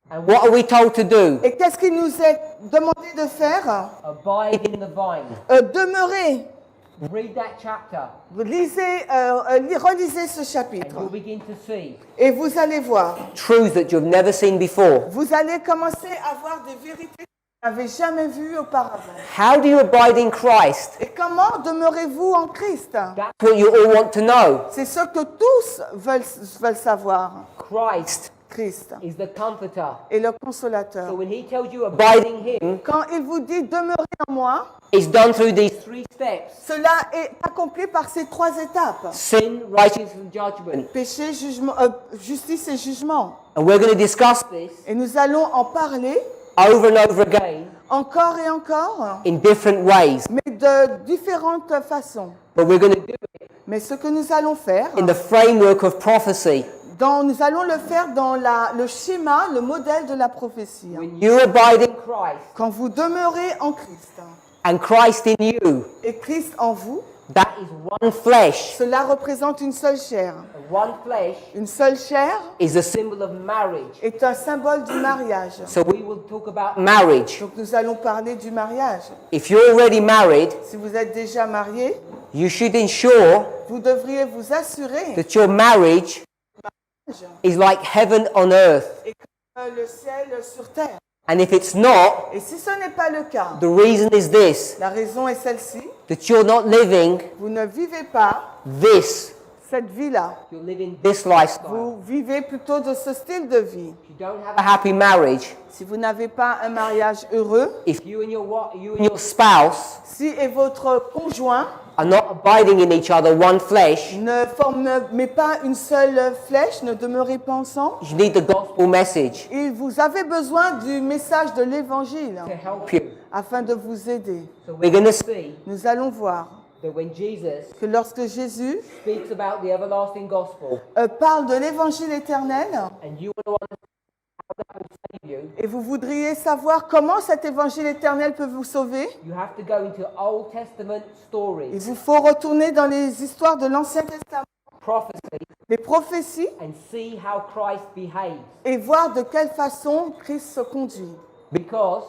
And what are we told to do? Et qu'est-ce qu'il nous est demandé de faire? Abide in the vine. Demeurer. Read that chapter Vous lisez, relisez ce and chapitre you'll begin to see et vous allez voir. truths that you've never seen before. Vous allez commencer à voir des vérités que vous n'avez jamais vues auparavant. How do you abide in Christ? Et comment demeurez-vous en Christ? That's what you all want to know. C'est ce que tous veulent savoir. Christ Christ is the comforter. est le So consolateur. when he tells you abide in him, Quand il vous dit demeurez en moi, it's done through these three steps: cela est accompli par ces trois étapes. sin, righteousness, and judgment. Péché, jugement, justice et jugement. And we're going to discuss this Et nous allons en parler over and over again encore et encore, in different ways. mais de différentes façons. But we're going to do it Mais ce que nous allons faire, in the framework of prophecy. nous allons le faire dans le schéma, le modèle de la prophétie. When you abide in Christ Quand vous demeurez en Christ and Christ in you, et Christ en vous, that is one flesh. cela représente une seule chair. And one flesh Une seule chair is a symbol of marriage. est un symbole du mariage. So we will talk about marriage. Donc nous allons parler du mariage. If you're already married, Si vous êtes déjà marié, you should ensure vous devriez vous assurer that your marriage is like heaven on earth. et que le ciel sur terre. And if it's not, Et si ce n'est pas le cas, the reason is this, la raison est celle-ci, that you're not living vous ne vivez pas this cette vie-là. you're living this lifestyle, Vous vivez plutôt de ce style de vie. if you don't have a happy marriage, Si vous n'avez pas un mariage heureux, if you and your spouse si et votre conjoint are not abiding in each other, one flesh, ne formez pas une seule flèche, ne demeurez pas ensemble, you need the gospel message et vous avez besoin du message de l'Évangile to help you. afin de vous aider. So we're going to see Nous allons voir that when Jesus que lorsque Jésus speaks about the everlasting gospel, parle de l'Évangile éternel, and you want to understand how that will save you, et vous voudriez savoir comment cet Évangile éternel peut vous sauver, you have to go into Old Testament il stories, vous faut retourner dans les histoires de l'Ancien Testament, prophecy, les prophéties, and see how Christ behaves. et voir de quelle façon Christ se conduit. Because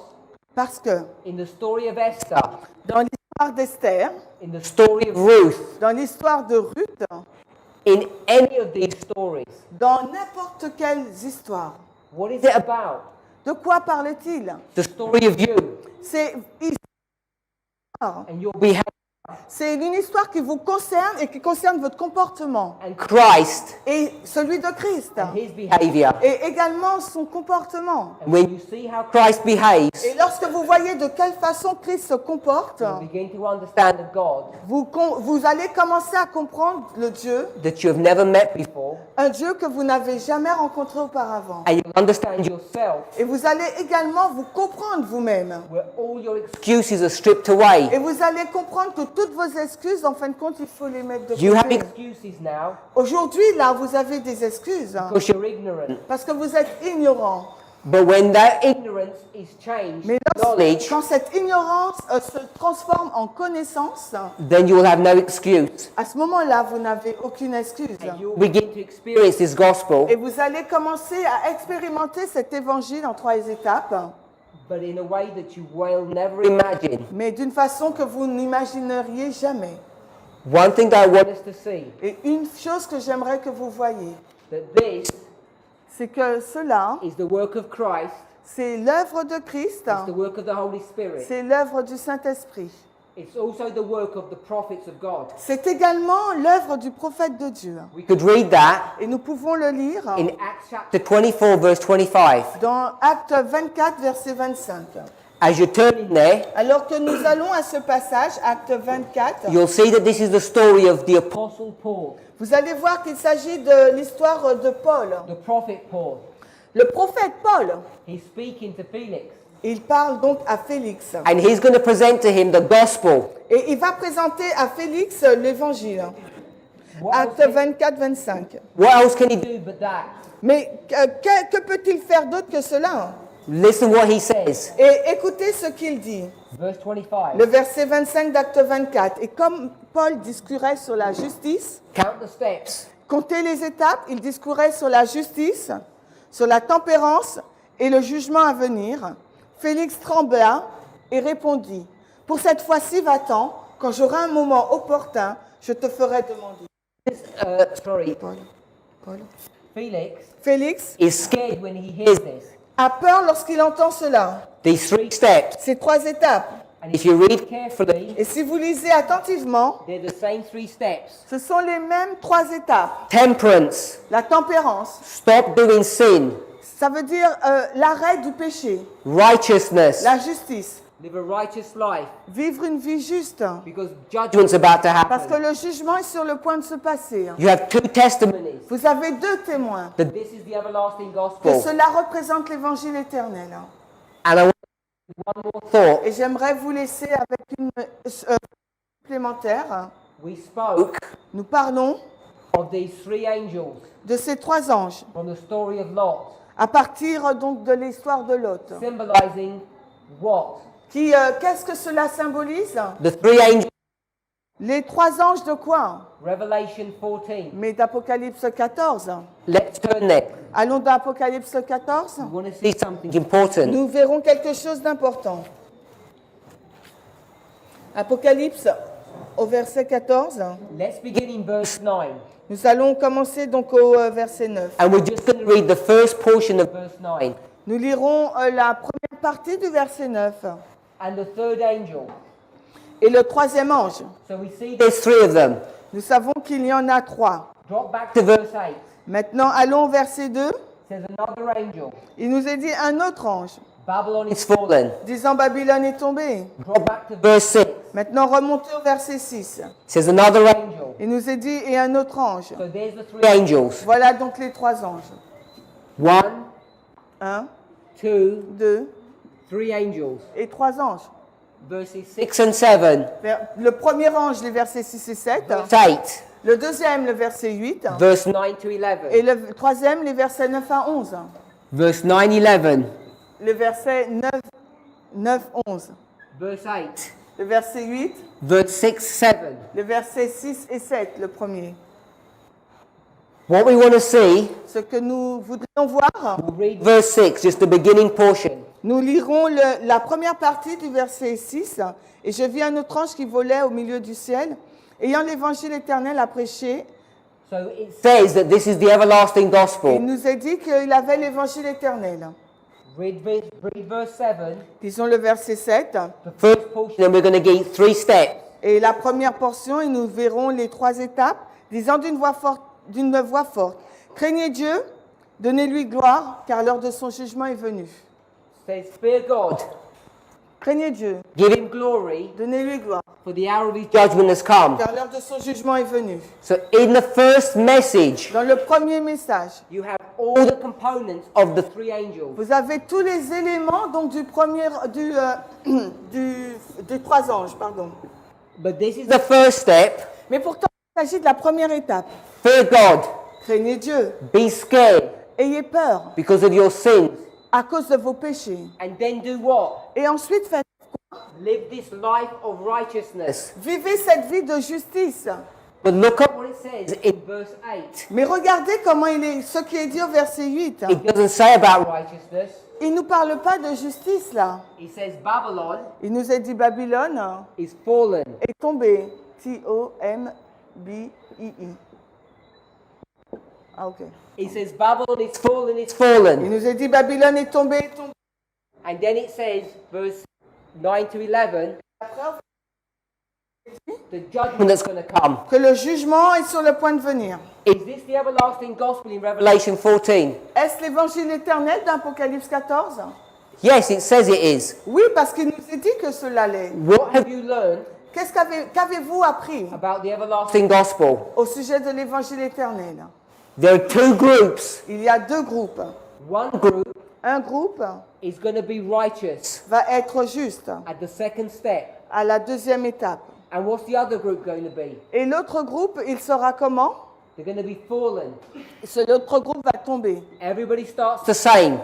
Parce que in the story of Esther, dans l'histoire d'Esther, in the story of Ruth, dans l'histoire de Ruth, in any of these stories, dans n'importe quelle histoire, what is it about? de quoi parle-t-il? The story of you C'est histoire. and your behavior, C'est une histoire qui vous concerne et qui concerne votre comportement and Christ et celui de Christ and his behavior. et également son comportement. And when you see how Christ behaves, Et lorsque vous voyez de quelle façon Christ se comporte, you begin to understand a God vous allez commencer à comprendre le Dieu, that you have never met before, un Dieu que vous n'avez jamais rencontré auparavant. and you'll understand yourself, Et vous allez également vous comprendre vous-même. where all your excuses are stripped away. Et vous allez comprendre que toutes vos excuses, en fin de compte, il faut les mettre de You have côté. excuses now Aujourd'hui, là, vous avez des excuses because you're ignorant. parce que vous êtes ignorant. But when that ignorance is changed Mais to knowledge, quand cette ignorance se transforme en connaissance, then you will have no excuse. à ce moment-là, vous n'avez aucune excuse. And you'll begin to experience this gospel, Et vous allez commencer à expérimenter cet évangile en 3 étapes, but in a way that you will never imagine. mais d'une façon que vous n'imagineriez jamais. One thing that I want us to see, Et une chose que j'aimerais que vous voyiez, that this c'est que cela, is the work of Christ, c'est l'œuvre de Christ, it's the work of the Holy Spirit, c'est l'œuvre du Saint-Esprit. it's also the work of the prophets of God. C'est également l'œuvre du prophète de Dieu. We could read that Et nous pouvons le lire in Acts chapter 24, verse 25. dans Acte 24, verset 25. As you turn in there, Alors que nous allons à ce passage, Acte 24, you'll see that this is the story of the Apostle Paul, vous allez voir qu'il s'agit de l'histoire de Paul. the prophet Paul. Le prophète Paul, He's speaking to Felix, il parle donc à Félix. and he's going to present to him the gospel. Et il va présenter à Félix l'évangile. What Acte else can- 24, 25. What else can he do but that? Mais que peut-il faire d'autre que cela? Listen what he says. Et écoutez ce qu'il dit. Verse 25. Le verset 25 d'Acte 24. Et comme Paul discourait sur la justice, Count the steps. comptez les étapes, il discourait sur la justice, sur la tempérance et le jugement à venir. Félix trembla et répondit, « Pour cette fois-ci, va-t'en, quand j'aurai un moment opportun, je te ferai demander. » Paul. Felix Félix is scared when he hears this. a peur lorsqu'il entend cela. These 3 steps. Ces 3 étapes. And if you read carefully, Et si vous lisez attentivement, they're the same 3 steps. ce sont les mêmes 3 étapes. Temperance. La tempérance, Stop doing sin. ça veut dire l'arrêt du péché. Righteousness. La justice, Live a righteous life vivre une vie juste. because judgment's about to Parce que happen. le jugement est sur le point de se passer. You have 2 testimonies Vous avez 2 témoins that this is the everlasting que gospel. cela représente l'évangile éternel. And I want one more thought. Et j'aimerais vous laisser avec une supplémentaire. We spoke Nous parlons of these 3 angels de ces 3 anges from the story of Lot, à partir donc de l'histoire de Lot. symbolizing what? Qu'est-ce que cela symbolise? The 3 angels, Les 3 anges de quoi? Revelation 14. Mais d'Apocalypse 14. Let's turn there. Allons dans Apocalypse 14. We want to see something important. Nous verrons quelque chose d'important. Apocalypse au verset 14. Let's begin in verse 9. Nous allons commencer donc au verset 9. And we're just going to read the first portion of verse 9. Nous lirons la première partie du verset 9. And the third angel Et le troisième ange. So we see there's three of them. Nous savons qu'il y en a trois. Drop back to verse 8. Maintenant, allons au verset 2. Says another angel. Il nous est dit un autre ange, Babylon is fallen. disant Babylone est tombée. Drop back to verse 6. Maintenant, remontez au verset 6. Says another angel. Il nous est dit et un autre ange. So there's the three angels. Voilà donc les trois anges. 1, Un, 2, deux 3 angels. et trois anges. Verses 6 and 7. Le premier ange, les versets 6 et 7. Verse 8. Le deuxième, le verset 8. Verse 9 to 11. Et le troisième, les versets 9 à 11. Verse 9, 11. Le verset 9, 11. Verse 8. Le verset 8. Verse 6, 7. Le verset 6 et 7, le premier. What we want to see, Ce que nous voudrions voir, we'll read verse 6, just the beginning portion. nous lirons la première partie du verset 6. Et je vis un autre ange qui volait au milieu du ciel, ayant l'évangile éternel à prêcher. So it says that this is the everlasting Il gospel. nous a dit qu'il avait l'évangile éternel. Read verse 7, Disons le verset 7. the first portion, and we're going to get 3 steps. Et la première portion, et nous verrons les trois étapes, disant d'une voix forte, craignez Dieu, donnez-lui gloire, car l'heure de son jugement est venue. Says, fear God, Craignez Dieu, give him glory, donnez-lui gloire, for the hour of his judgment has come. car l'heure de son jugement est venue. So in the first message, Dans le premier message, you have all the components of the 3 angels. vous avez tous les éléments donc des trois anges, pardon. But this is the first step. Mais pourtant, il s'agit de la première étape. Fear God, Craignez Dieu, be scared ayez peur because of your sins, à cause de vos péchés. and then do what? Et ensuite, Live this life of righteousness. vivez cette vie de justice. But look at what it says in verse 8. Mais regardez comment ce qui est dit au verset 8. It doesn't say about righteousness. Il ne nous parle pas de justice là. It says Babylon Il nous a dit Babylone is fallen. est tombée. T-O-M-B-I-I. Ah ok. It says Babylon is fallen, it's Il fallen. nous a dit Babylone est tombée, est tombée. And then it says, verse 9 to 11, Après, the judgment that's going to come. que le jugement est sur le point de venir. Is this the everlasting gospel in Revelation 14? Est-ce l'évangile éternel d'Apocalypse 14? Yes, it says it is. Oui, parce qu'il nous a dit que cela l'est. What have you learned Qu'avez-vous appris about the everlasting gospel? au sujet de l'évangile éternel? There are 2 groups. Il y a deux groupes. One group Un groupe is going to be righteous va être juste at the second step. à la deuxième étape. And what's the other group going to be? Et l'autre groupe, il sera comment? They're going to be fallen. L'autre groupe va tomber. Everybody starts the same.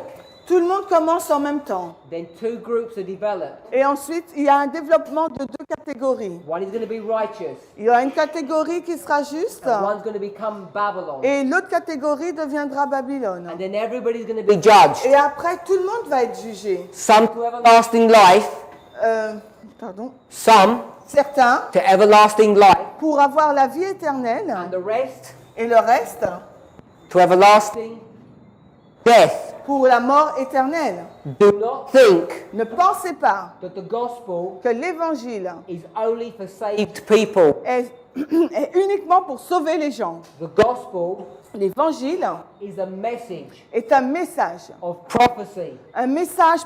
Tout le monde commence en même temps. Then 2 groups are developed. Et ensuite, il y a un développement de deux catégories. One is going to be righteous. Il y aura une catégorie qui sera juste And one's going to become Babylon. et l'autre catégorie deviendra Babylone. And then everybody's going to be judged. Et après, tout le monde va être jugé. Some to everlasting life. Pardon. Some Certains to everlasting life. pour avoir la vie éternelle And the rest et le reste to everlasting death. pour la mort éternelle. Do not think Ne pensez pas that the gospel que l'évangile is only for saved people. est uniquement pour sauver les gens. The gospel L'évangile is a message est un message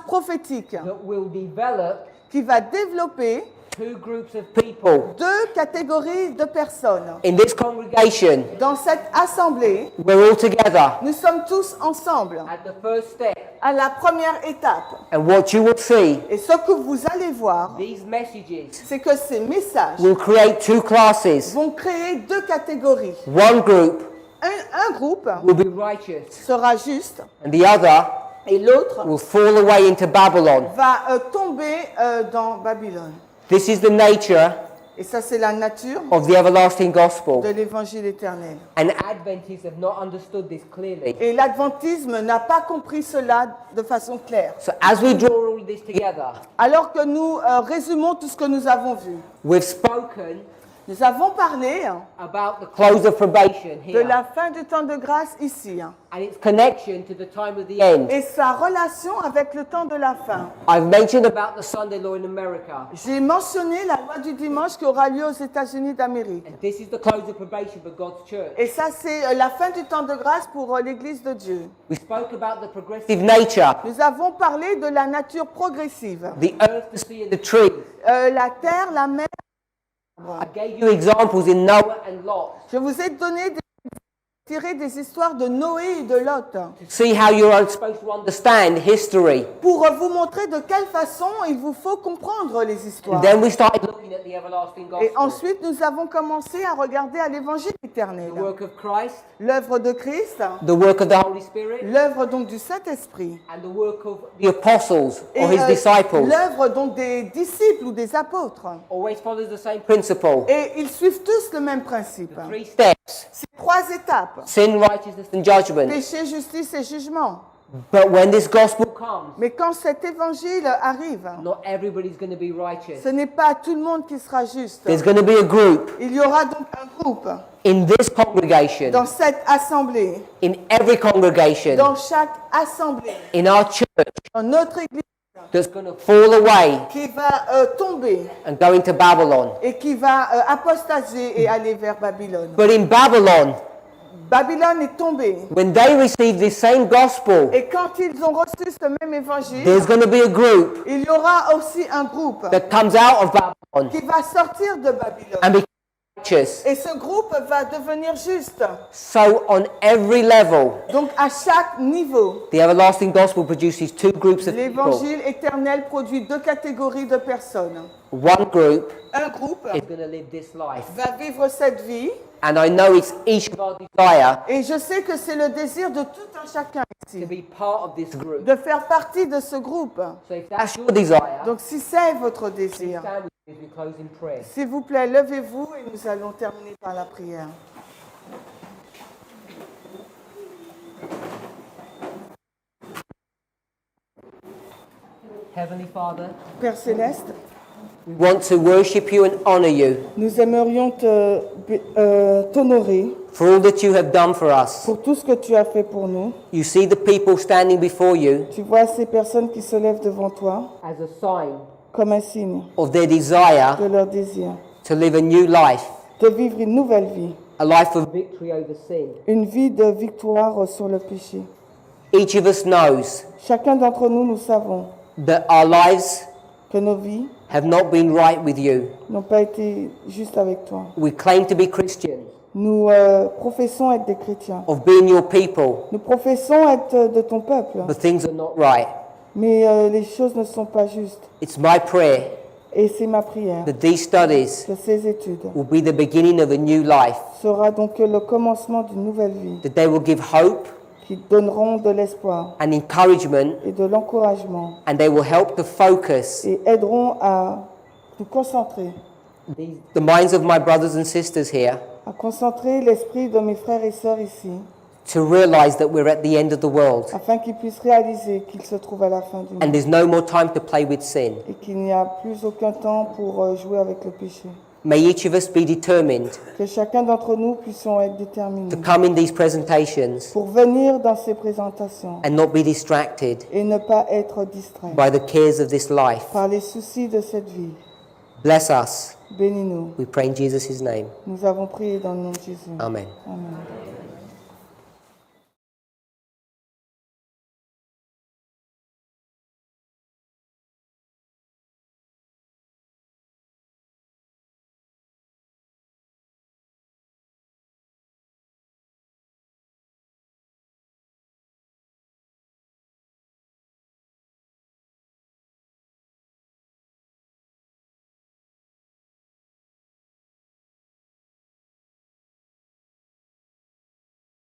prophétique that will develop qui va développer 2 groups of people. deux catégories de personnes. In this congregation, Dans cette assemblée, we're all together nous sommes tous ensemble at the first step. à la première étape. And what you will see, Et ce que vous allez voir, these messages c'est que ces messages will create 2 classes. vont créer deux catégories. One group Un groupe will be righteous, sera juste and the other et l'autre will fall away into Babylon. va tomber dans Babylone. This is the nature Et ça, c'est la nature of the everlasting gospel. de l'évangile éternel. And Adventists have not understood this clearly. Et l'adventisme n'a pas compris cela de façon claire. So as we draw all this together, Alors que nous résumons tout ce que nous avons vu, we've spoken Nous avons parlé about the close of probation de here la fin du temps de grâce ici and its connection to the time of the end. et sa relation avec le temps de la fin. I've mentioned about the Sunday law in America, J'ai mentionné la loi du dimanche qui aura lieu aux États-Unis d'Amérique. and this is the close of probation for God's church. Et ça, c'est la fin du temps de grâce pour l'Église de Dieu. We spoke about the progressive nature, Nous avons parlé de la nature progressive. the earth, the sea, and the trees. La terre, la mer. I gave you examples in Noah and Lot. Je vous ai tiré des histoires de Noé et de Lot See how you're supposed to understand history. pour vous montrer de quelle façon il vous faut comprendre les histoires. And then we started looking at the everlasting Et gospel, ensuite, nous avons commencé à regarder à l'évangile éternel. the work of Christ, L'œuvre de Christ, the work of the Holy Spirit, l'œuvre donc du Saint-Esprit. and the work of the apostles Et or his disciples. l'œuvre donc des disciples ou des apôtres. Always follows the same principle. Et ils suivent tous le même principe. 3 steps: C'est 3 étapes. sin, righteousness, and judgment. Péché, justice et jugement. But when this gospel comes, Mais quand cet évangile arrive, not everybody's going to be righteous. ce n'est pas tout le monde qui sera juste. There's going to be a group Il y aura donc un groupe in this congregation, dans cette assemblée, in every congregation, dans chaque assemblée, in our church, dans notre église, that's going to fall away qui va tomber and go into Babylon. et qui va apostasier et aller vers Babylone. But in Babylon, Babylone est tombée. when they receive this same gospel, Et quand ils ont reçu ce même évangile, there's going to be a group il y aura aussi un groupe that comes out of Babylon qui va sortir de Babylone. and become righteous. Et ce groupe va devenir juste. So on every level, Donc à chaque niveau, the everlasting gospel produces 2 groups of people. l'évangile éternel produit 2 catégories de personnes. One group Un groupe is going to live this life. va vivre cette vie And I know it's each of our desire et je sais que c'est le désir de tout un chacun to ici be part of this group. de faire partie de ce groupe. So if that's your desire, Donc si c'est votre please désir, stand with me as we close in prayer. s'il vous plaît, levez-vous et nous allons terminer par la prière. Heavenly Father, Père Céleste, we want to worship you and honor you nous aimerions t'honorer for all that you have done for us. pour tout ce que tu as fait pour nous. You see the people standing before you Tu vois ces personnes qui se lèvent devant toi as a sign comme un signe of their desire de leur désir to live a new life, de vivre une nouvelle vie, a life of victory over sin. une vie de victoire sur le péché. Each of us knows Chacun d'entre nous, nous savons that our lives que nos vies have not been right with you. n'ont pas été justes avec toi. We claim to be Christians, Nous professons être des chrétiens. of being your people, Nous professons être de ton peuple, but things are not right. mais les choses ne sont pas justes. It's my prayer Et c'est ma prière that these studies que ces études will be the beginning of a new life, sera donc le commencement d'une nouvelle vie that they will give hope qui donneront de l'espoir and encouragement, et de l'encouragement and they will help to focus et aideront à nous concentrer, the minds of my brothers and sisters here à concentrer l'esprit de mes frères et sœurs ici, to realize that we're at the end of the world afin qu'ils puissent réaliser qu'ils se trouvent à la fin du and monde there's no more time to play with sin. et qu'il n'y a plus aucun temps pour jouer avec le péché. May each of us be determined Que chacun d'entre nous puissions être déterminés to come in these presentations pour venir dans ces présentations and not be distracted et ne pas être distrait by the cares of this life. par les soucis de cette vie. Bless us. Bénis-nous. We pray in Jesus' name. Nous avons prié dans le nom de Jésus. Amen. Amen.